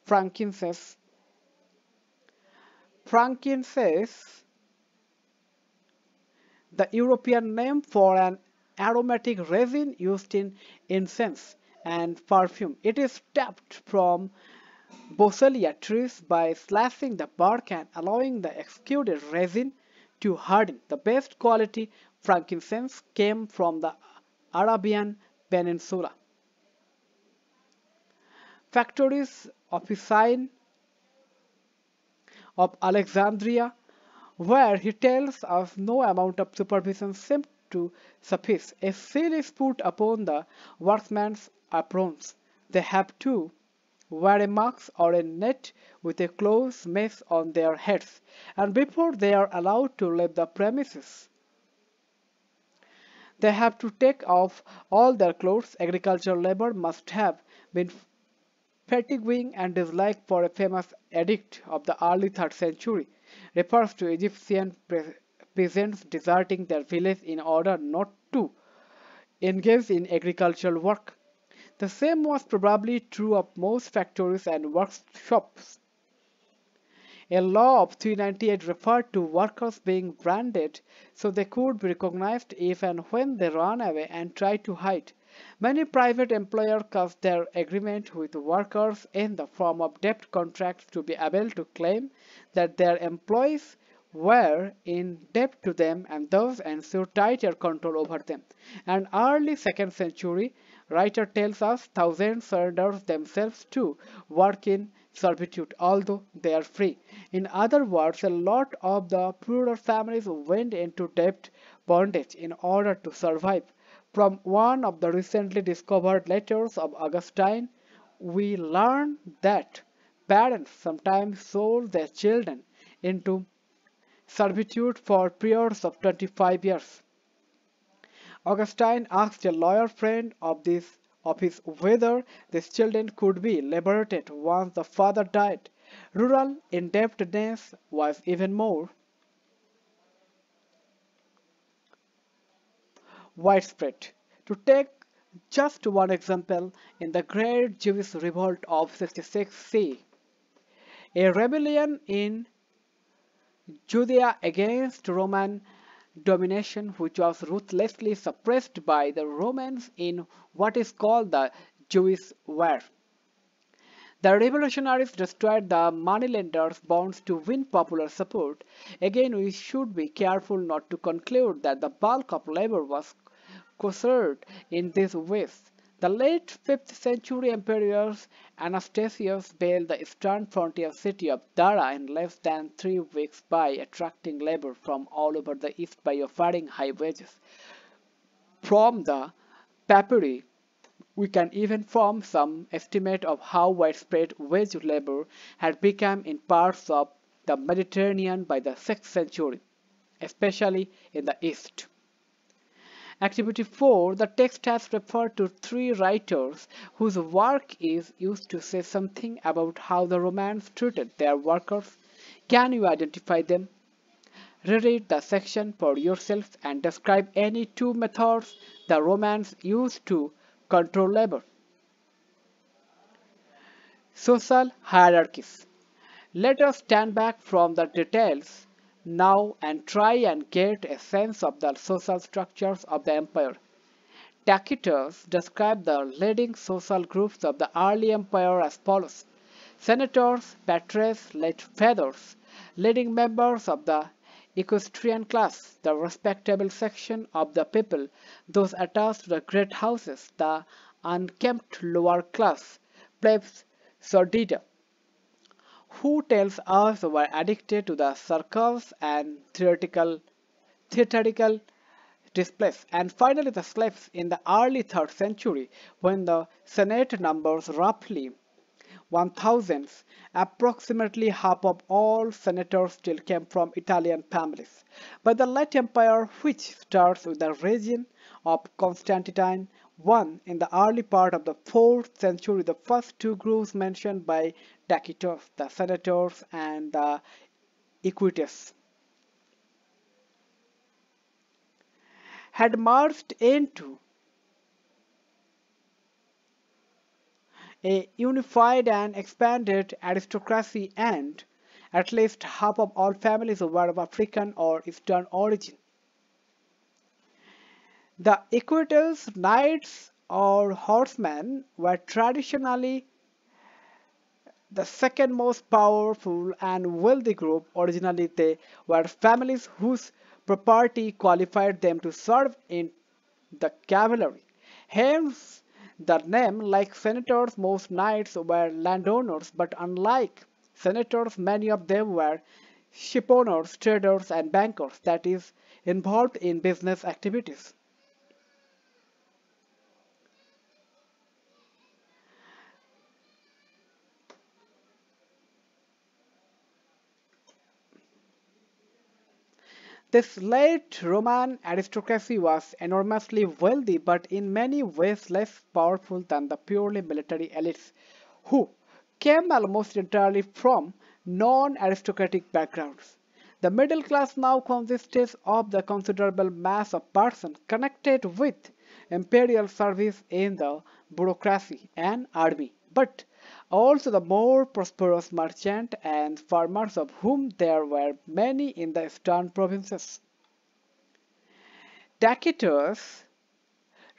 S1: frankincense, the European name for an aromatic resin used in incense and perfume. It is tapped from Boswellia trees by slashing the bark and allowing the exuded resin to harden. The best quality frankincense came from the Arabian Peninsula. Factories officine of Alexandria, where he tells us no amount of supervision seemed to suffice. A seal is put upon the workman's aprons. They have to wear a mask or a net with a close mesh on their heads, and before they are allowed to leave the premises, they have to take off all their clothes. Agricultural labor must have been fatiguing and disliked, for a famous edict of the early 3rd century refers to Egyptian peasants deserting their village in order not to engage in agricultural work. The same was probably true of most factories and workshops. A law of 398 referred to workers being branded so they could be recognized if and when they ran away and tried to hide. Many private employers cast their agreement with workers in the form of debt contracts to be able to claim that their employees were in debt to them and thus ensured tighter control over them. An early 2nd century writer tells us thousands surrendered themselves to work in servitude, although they are free. In other words, a lot of the poorer families went into debt bondage in order to survive. From one of the recently discovered letters of Augustine, we learn that parents sometimes sold their children into servitude for periods of 25 years. Augustine asked a lawyer friend of his whether these children could be liberated once the father died. Rural indebtedness was even more widespread. To take just one example, in the Great Jewish Revolt of 66 C, a rebellion in Judea against Roman domination, which was ruthlessly suppressed by the Romans in what is called the Jewish War. The revolutionaries destroyed the moneylenders' bonds to win popular support. Again, we should be careful not to conclude that the bulk of labor was coerced in these ways. The late 5th century Emperor Anastasius built the eastern frontier city of Dara in less than 3 weeks by attracting labor from all over the east by offering high wages. From the papyri, we can even form some estimate of how widespread wage labor had become in parts of the Mediterranean by the 6th century, especially in the east. Activity 4. The text has referred to 3 writers whose work is used to say something about how the Romans treated their workers. Can you identify them? Reread the section for yourself and describe any 2 methods the Romans used to control labor. Social hierarchies. Let us stand back from the details now and try and get a sense of the social structures of the empire. Tacitus described the leading social groups of the early empire as follows: senators, patres, late fathers, leading members of the equestrian class, the respectable section of the people, those attached to the great houses, the unkempt lower class, plebs, sordida, who tells us were addicted to the circus and theatrical displays, and finally the slaves in the early 3rd century, when the Senate numbers roughly 1000. Approximately half of all senators still came from Italian families. By the late empire, which starts with the reign of Constantine I in the early part of the 4th century, the first 2 groups mentioned by Tacitus, the senators and the equites, had merged into a unified and expanded aristocracy, and at least half of all families were of African or Eastern origin. The equites, knights or horsemen, were traditionally the second most powerful and wealthy group. Originally, they were families whose property qualified them to serve in the cavalry. Hence, the name. Like senators, most knights were landowners, but unlike senators, many of them were shipowners, traders, and bankers, that is, involved in business activities. This late Roman aristocracy was enormously wealthy, but in many ways less powerful than the purely military elites, who came almost entirely from non-aristocratic backgrounds. The middle class now consisted of the considerable mass of persons connected with imperial service in the bureaucracy and army, but also the more prosperous merchants and farmers, of whom there were many in the eastern provinces. Tacitus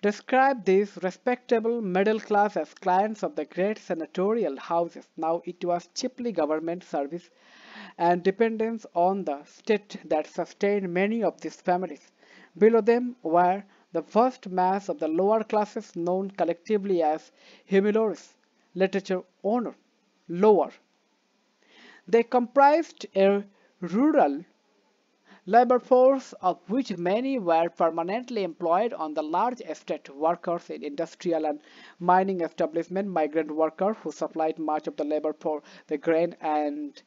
S1: described this respectable middle class as clients of the great senatorial houses. Now it was chiefly government service and dependence on the state that sustained many of these families. Below them were the vast mass of the lower classes known collectively as humilores, literature owner, lower. They comprised a rural labor force of which many were permanently employed on the large estate, workers in industrial and mining establishment, migrant workers who supplied much of the labor for the grain and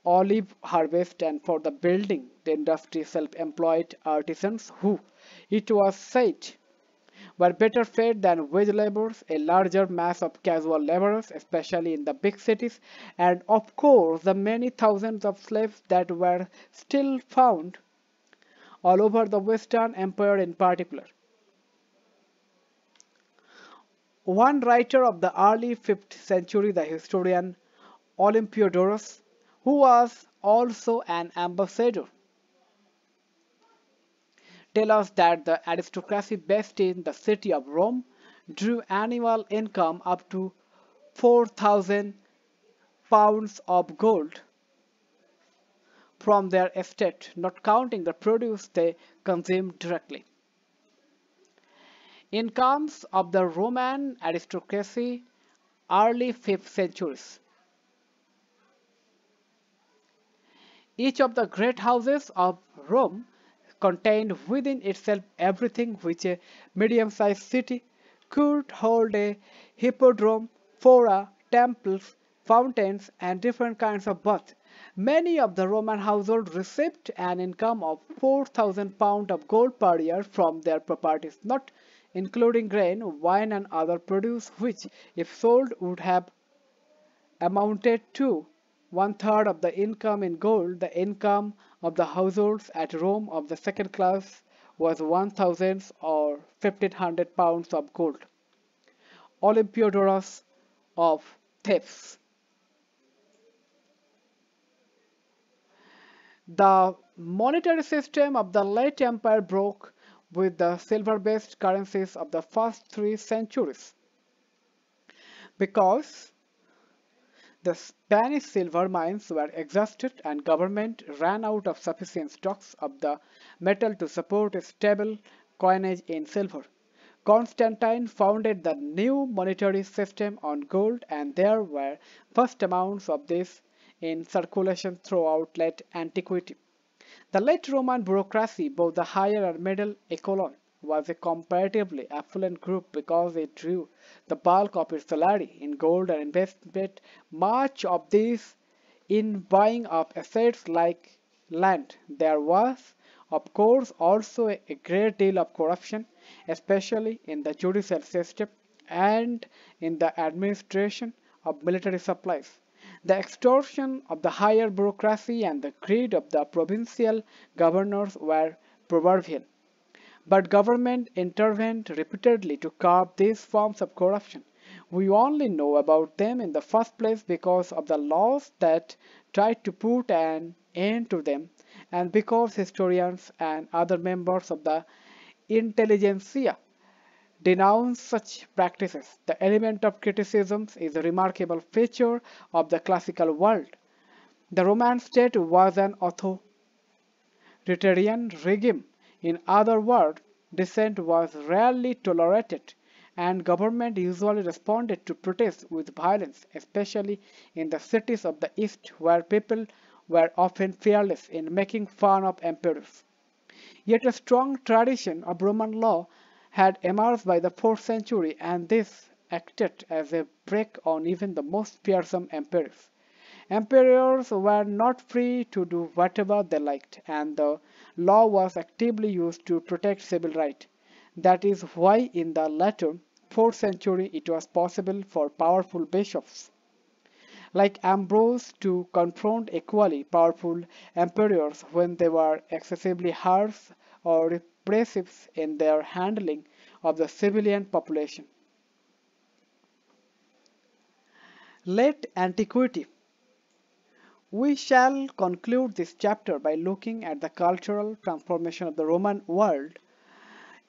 S1: olive harvest, and for the building the industry, self-employed artisans who, it was said, were better paid than wage laborers, a larger mass of casual laborers, especially in the big cities, and of course the many thousands of slaves that were still found all over the Western Empire in particular. One writer of the early 5th century, the historian Olympiodorus, who was also an ambassador, tells us that the aristocracy based in the city of Rome drew annual income up to 4,000 pounds of gold from their estate, not counting the produce they consumed directly. Incomes of the Roman aristocracy, early 5th centuries. Each of the great houses of Rome contained within itself everything which a medium-sized city could hold: a hippodrome, fora, temples, fountains, and different kinds of baths. Many of the Roman households received an income of 4,000 pounds of gold per year from their properties, not including grain, wine, and other produce, which, if sold, would have amounted to one-third of the income in gold. The income of the households at Rome of the second class was 1,000 or 1,500 pounds of gold. Olympiodorus of Thebes. The monetary system of the late empire broke with the silver-based currencies of the first 3 centuries because the Spanish silver mines were exhausted and government ran out of sufficient stocks of the metal to support a stable coinage in silver. Constantine founded the new monetary system on gold, and there were vast amounts of this in circulation throughout late antiquity. The late Roman bureaucracy, both the higher and middle echelon, was a comparatively affluent group because it drew the bulk of its salary in gold and invested much of this in buying up assets like land. There was, of course, also a great deal of corruption, especially in the judicial system and in the administration of military supplies. The extortion of the higher bureaucracy and the greed of the provincial governors were proverbial. But government intervened repeatedly to curb these forms of corruption. We only know about them in the first place because of the laws that tried to put an end to them, and because historians and other members of the intelligentsia denounce such practices. The element of criticism is a remarkable feature of the classical world. The Roman state was an authoritarian regime. In other words, dissent was rarely tolerated, and government usually responded to protests with violence, especially in the cities of the East, where people were often fearless in making fun of emperors. Yet a strong tradition of Roman law had emerged by the 4th century, and this acted as a brake on even the most fearsome emperors. Emperors were not free to do whatever they liked, and the law was actively used to protect civil rights. That is why in the later 4th century it was possible for powerful bishops like Ambrose to confront equally powerful emperors when they were excessively harsh or repressive in their handling of the civilian population. Late Antiquity. We shall conclude this chapter by looking at the cultural transformation of the Roman world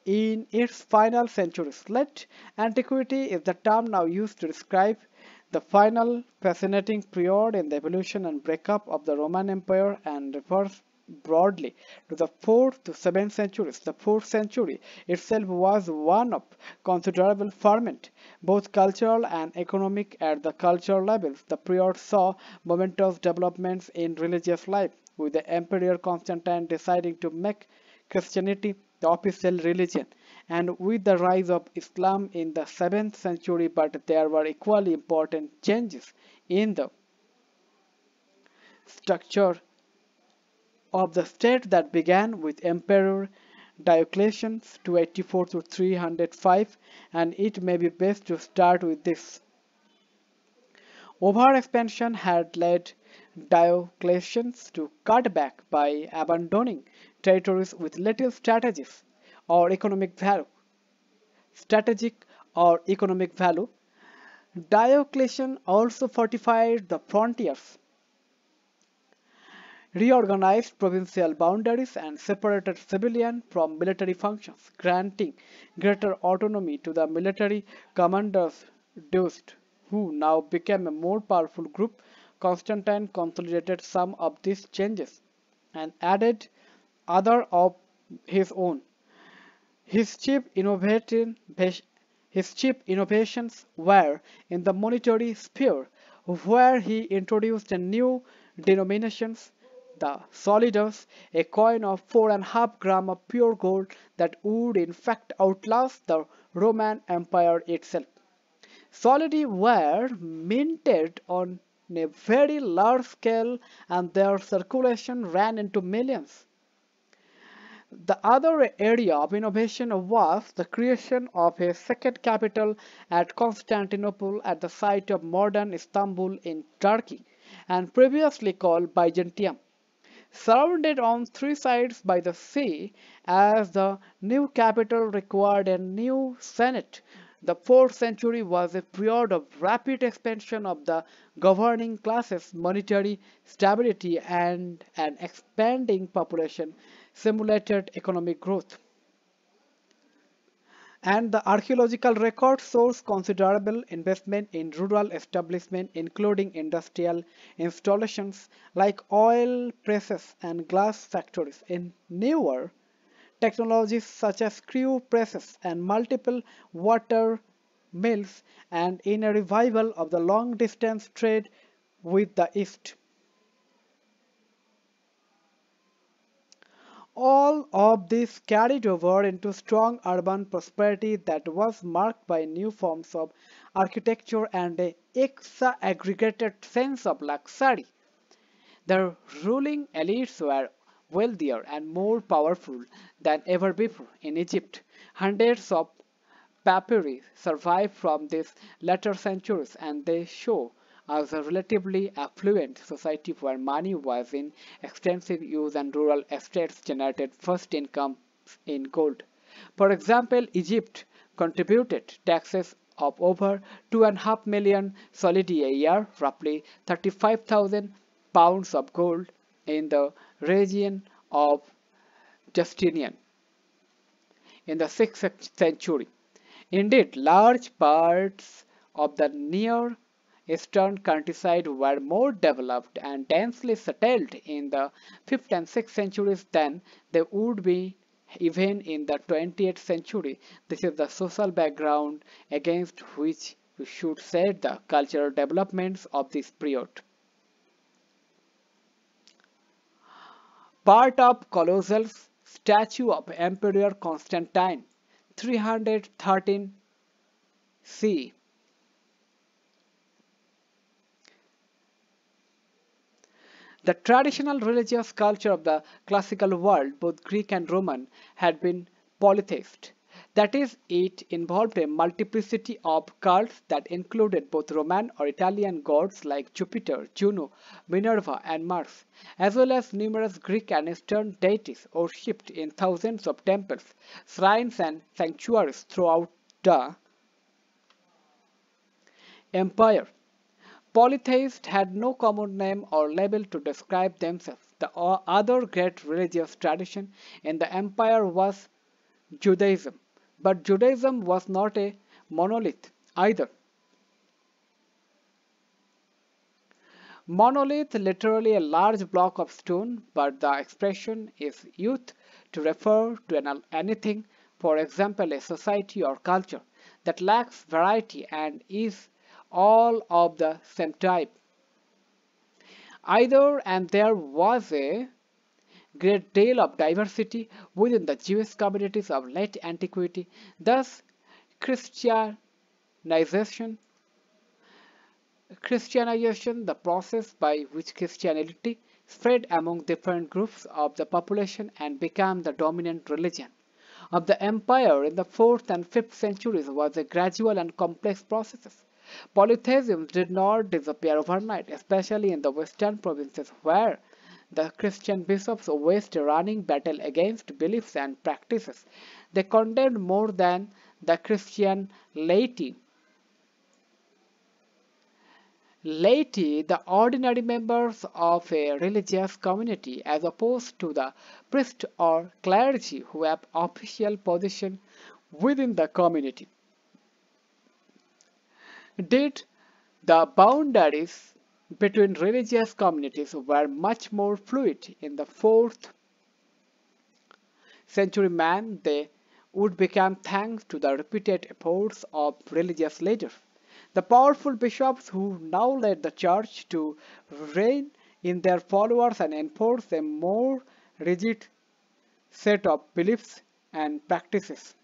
S1: in its final centuries. Late antiquity is the term now used to describe The final fascinating period in the evolution and breakup of the Roman Empire and refers broadly to the 4th to 7th centuries. The 4th century itself was one of considerable ferment, both cultural and economic. At the cultural levels, the period saw momentous developments in religious life, with the Emperor Constantine deciding to make Christianity the official religion, and with the rise of Islam in the 7th century, but there were equally important changes in the structure of the state that began with Emperor Diocletian 284 to 305, and it may be best to start with this. Overexpansion had led Diocletian to cut back by abandoning territories with little or economic value. Strategic or economic value. Diocletian also fortified the frontiers, reorganized provincial boundaries, and separated civilian from military functions, granting greater autonomy to the military commanders Deuced, who now became a more powerful group. Constantine consolidated some of these changes and added other of his own. His chief innovations were in the monetary sphere, where he introduced a new denominations, the solidus, a coin of 4.5 grams of pure gold that would in fact outlast the Roman Empire itself. Solidi were minted on a very large scale, and their circulation ran into millions. The other area of innovation was the creation of a second capital at Constantinople, at the site of modern Istanbul in Turkey, and previously called Byzantium. Surrounded on three sides by the sea, as the new capital required a new senate. The 4th century was a period of rapid expansion of the governing classes, monetary stability, and an expanding population simulated economic growth. And the archaeological record shows considerable investment in rural establishment, including industrial installations like oil presses and glass factories. In newer technologies such as screw presses and multiple water mills, and in a revival of the long-distance trade with the East. All of this carried over into strong urban prosperity that was marked by new forms of architecture and a exaggerated sense of luxury. The ruling elites were wealthier and more powerful than ever before. In Egypt, hundreds of papyri survive from these later centuries, and they show us a relatively affluent society where money was in extensive use and rural estates generated first income in gold. For example, Egypt contributed taxes of over 2.5 million solidi a year, roughly 35,000 pounds of gold, in the region of Justinian in the 6th century. Indeed, large parts of the Near Eastern countryside were more developed and densely settled in the 5th and 6th centuries than they would be even in the 20th century. This is the social background against which we should set the cultural developments of this period. Part of colossal statue of Emperor Constantine, 313 C. The traditional religious culture of the classical world, both Greek and Roman, had been polytheist. That is, it involved a multiplicity of cults that included both Roman or Italian gods like Jupiter, Juno, Minerva, and Mars, as well as numerous Greek and Eastern deities worshipped in thousands of temples, shrines, and sanctuaries throughout the empire. Polytheists had no common name or label to describe themselves. The other great religious tradition in the empire was Judaism, but Judaism was not a monolith either. Monolith, literally a large block of stone, but the expression is used to refer to anything, for example, a society or culture, that lacks variety and is all of the same type. Either and there was a great deal of diversity within the Jewish communities of late antiquity, thus Christianization Christianization, the process by which Christianity spread among different groups of the population and became the dominant religion of the empire in the 4th and 5th centuries, was a gradual and complex process. Polytheism did not disappear overnight, especially in the western provinces where the Christian bishops waged a running battle against beliefs and practices. They condemned more than the Christian laity, the ordinary members of a religious community, as opposed to the priest or clergy who have official position within the community. Did the boundaries between religious communities were much more fluid in the 4th century man they would become thanks to the repeated efforts of religious leaders. The powerful bishops who now led the church to rein in their followers and enforce a more rigid set of beliefs and practices.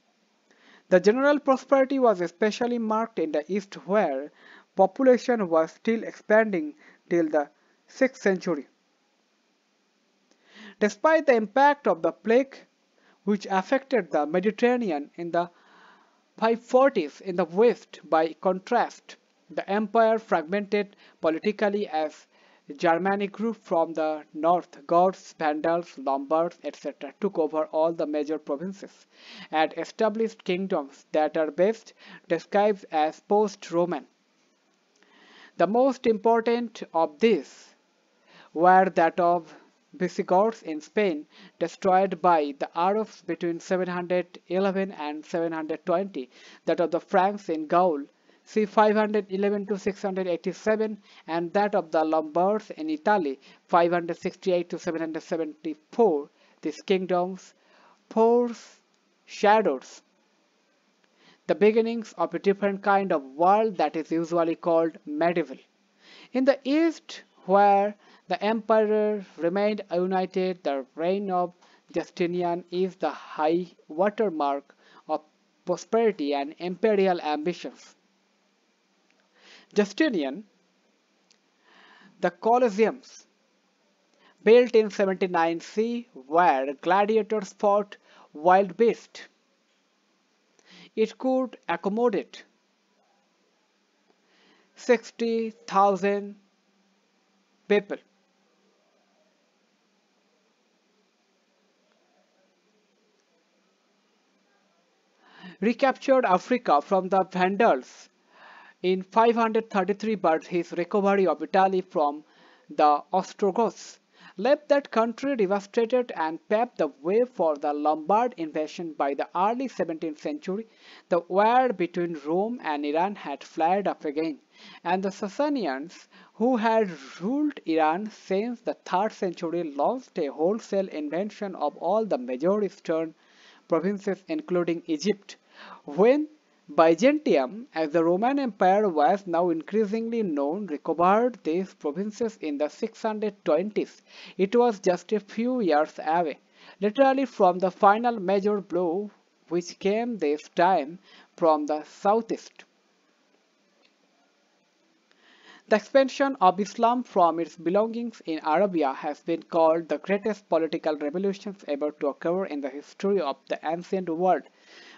S1: The general prosperity was especially marked in the East where population was still expanding till the 6th century. Despite the impact of the plague which affected the Mediterranean in the 540s in the West, by contrast, the empire fragmented politically as Germanic groups from the north, Goths, Vandals, Lombards, etc., took over all the major provinces and established kingdoms that are best described as post-Roman. The most important of these were that of Visigoths in Spain, destroyed by the Arabs between 711 and 720, that of the Franks in Gaul, c. 511 to 687, and that of the Lombards in Italy, 568 to 774. These kingdoms foreshadows the beginnings of a different kind of world that is usually called medieval. In the East, where the empire remained united, the reign of Justinian is the high watermark of prosperity and imperial ambitions. Justinian, the Colosseums, built in 79 C, where gladiators fought wild beasts. It could accommodate 60,000 people. Recaptured Africa from the Vandals in 533, but his recovery of Italy from the Ostrogoths left that country devastated and paved the way for the Lombard invasion. By the early 17th century. The war between Rome and Iran had flared up again, and the Sasanians, who had ruled Iran since the 3rd century, launched a wholesale invasion of all the major eastern provinces including Egypt. When Byzantium, as the Roman Empire was now increasingly known, recovered these provinces in the 620s, it was just a few years away, literally from the final major blow, which came this time from the southeast. The expansion of Islam from its belongings in Arabia has been called the greatest political revolution ever to occur in the history of the ancient world.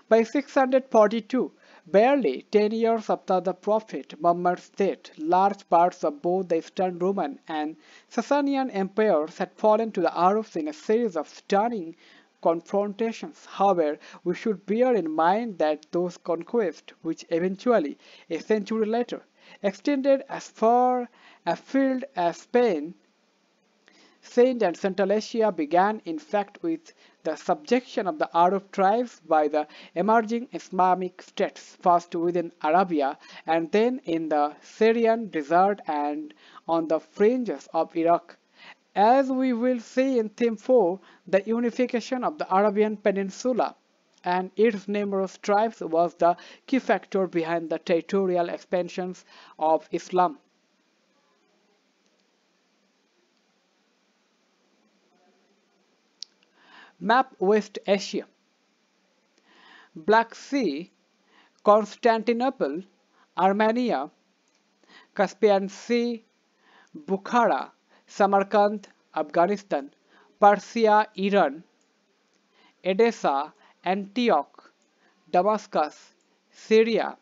S1: By 642, barely 10 years after the Prophet Muhammad's death, large parts of both the Eastern Roman and Sasanian empires had fallen to the Arabs in a series of stunning confrontations. However, we should bear in mind that those conquests, which eventually, a century later, extended as far afield as Spain, Saint and Central Asia began in fact with the subjection of the Arab tribes by the emerging Islamic states, first within Arabia and then in the Syrian desert and on the fringes of Iraq. As we will see in Theme 4, the unification of the Arabian Peninsula and its numerous tribes was the key factor behind the territorial expansions of Islam. Map West Asia. Black Sea, Constantinople, Armenia, Caspian Sea, Bukhara, Samarkand, Afghanistan, Persia, Iran, Edessa, Antioch, Damascus, Syria,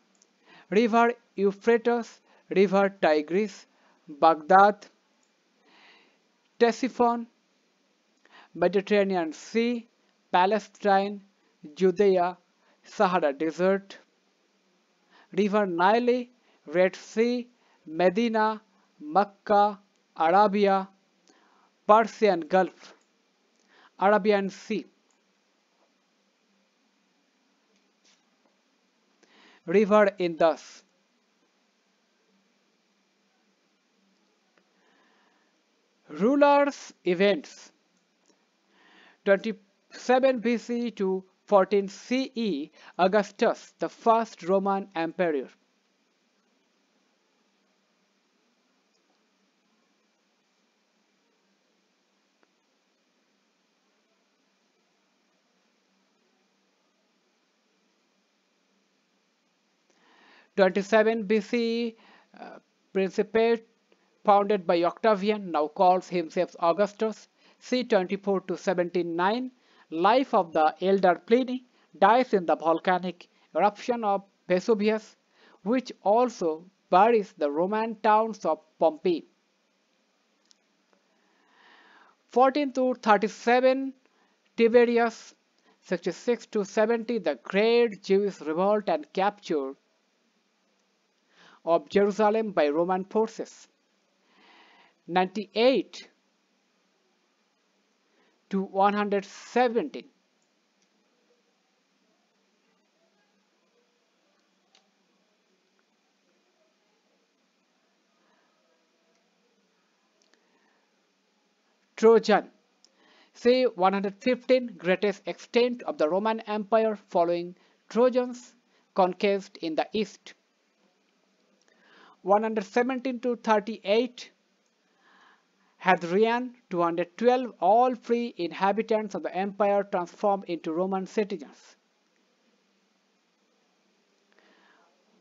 S1: River Euphrates, River Tigris, Baghdad, Ctesiphon, Mediterranean Sea, Palestine, Judea, Sahara Desert, River Nile, Red Sea, Medina, Mecca, Arabia, Persian Gulf, Arabian Sea, River Indus. Rulers, events. 27 BC to 14 CE, Augustus, the first Roman emperor. '27 BCE, Principate founded by Octavian, now calls himself Augustus. C. 24 to 79, life of the elder Pliny, dies in the volcanic eruption of Vesuvius, which also buries the Roman towns of Pompeii. 14 to 37, Tiberius. 66 to 70, the Great Jewish Revolt and capture of Jerusalem by Roman forces. 98 to 117, Trojan. C. 115, greatest extent of the Roman Empire following Trojans' conquest in the east. 117 to 38, Hadrian. 212, all free inhabitants of the empire transformed into Roman citizens.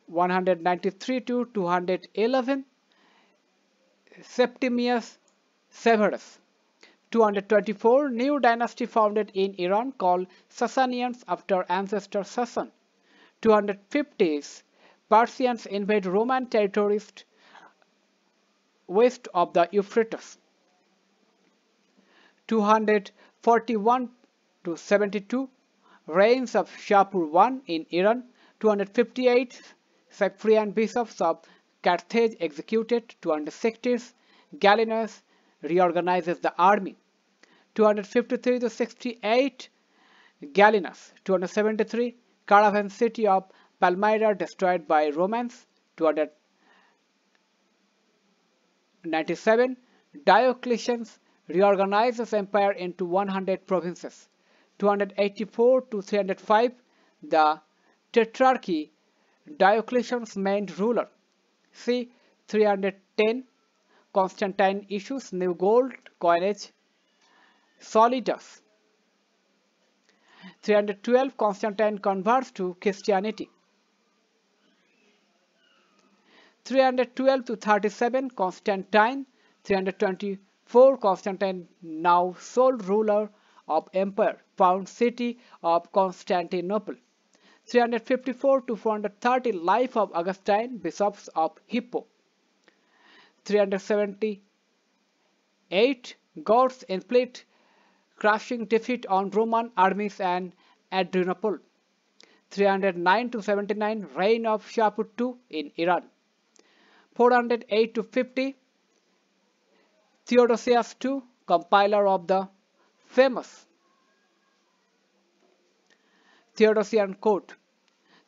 S1: 193 to 211, Septimius Severus. 224, new dynasty founded in Iran called Sassanians after ancestor Sassan. 250s, Persians invade Roman territories west of the Euphrates. 241 to 72, reigns of Shapur I in Iran. 258, Cyprian bishops of Carthage executed. 260s, Gallienus reorganizes the army. 253 to 68, Gallienus. 273, caravan city of Palmyra destroyed by Romans. 297, Diocletian reorganizes empire into 100 provinces. 284 to 305, the Tetrarchy, Diocletian's main ruler. C. 310, Constantine issues new gold coinage, solidus. 312, Constantine converts to Christianity. 312 to 37, Constantine. 324, Constantine, now sole ruler of empire, found city of Constantinople. 354 to 430, life of Augustine, bishops of Hippo. 378, Goths inflict crushing defeat on Roman armies and Adrianople. 309 to 79, reign of Shapur II in Iran. 408 to 50, Theodosius II compiler of the famous Theodosian Code.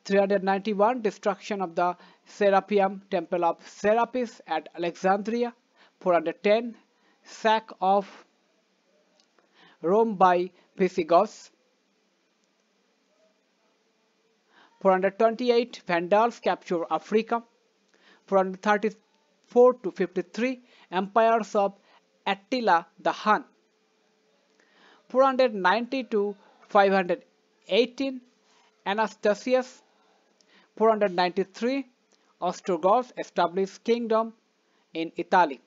S1: 391 Destruction of the Serapeum Temple of Serapis at Alexandria. 410 Sack of Rome by Visigoths. 428 Vandals capture Africa. 434 to 53 Empires of Attila the Hun. 490 to 518 Anastasius. 493 Ostrogoths established kingdom in Italy.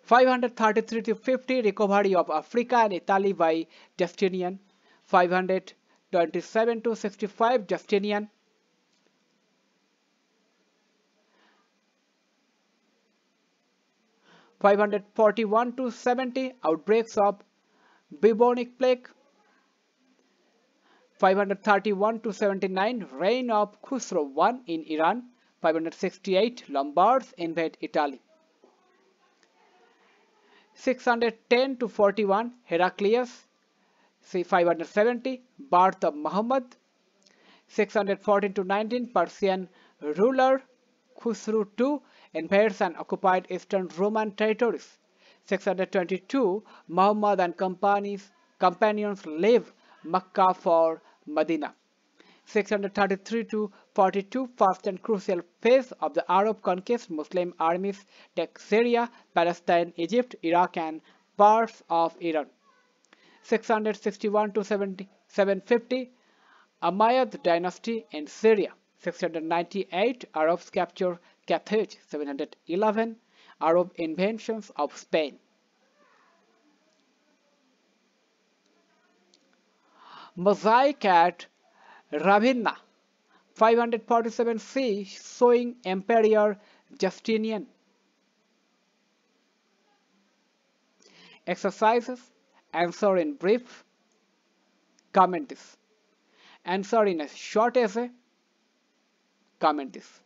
S1: 533 to 50 Recovery of Africa and Italy by Justinian. 527 to 65 Justinian. 541 to 70 Outbreaks of bubonic plague. 531 to 79 Reign of Khusro I in Iran. 568 Lombards invade Italy. 610 to 41 Heraclius. 570 Birth of Muhammad. 614 to 19 Persian ruler Khusru II invades and occupied eastern Roman territories. 622 Muhammad and companions leave Mecca for Medina. 633 to 42 First and crucial phase of the Arab conquest. Muslim armies take Syria, Palestine, Egypt, Iraq and parts of Iran. 661 to 750 Umayyad dynasty in Syria. 698 Arabs capture Carthage. 711 Arab invasions of Spain. Mosaic at Ravenna. 547 C showing Emperor Justinian. Exercises. Answer in brief. Comment this. Answer in a short essay. Comment this.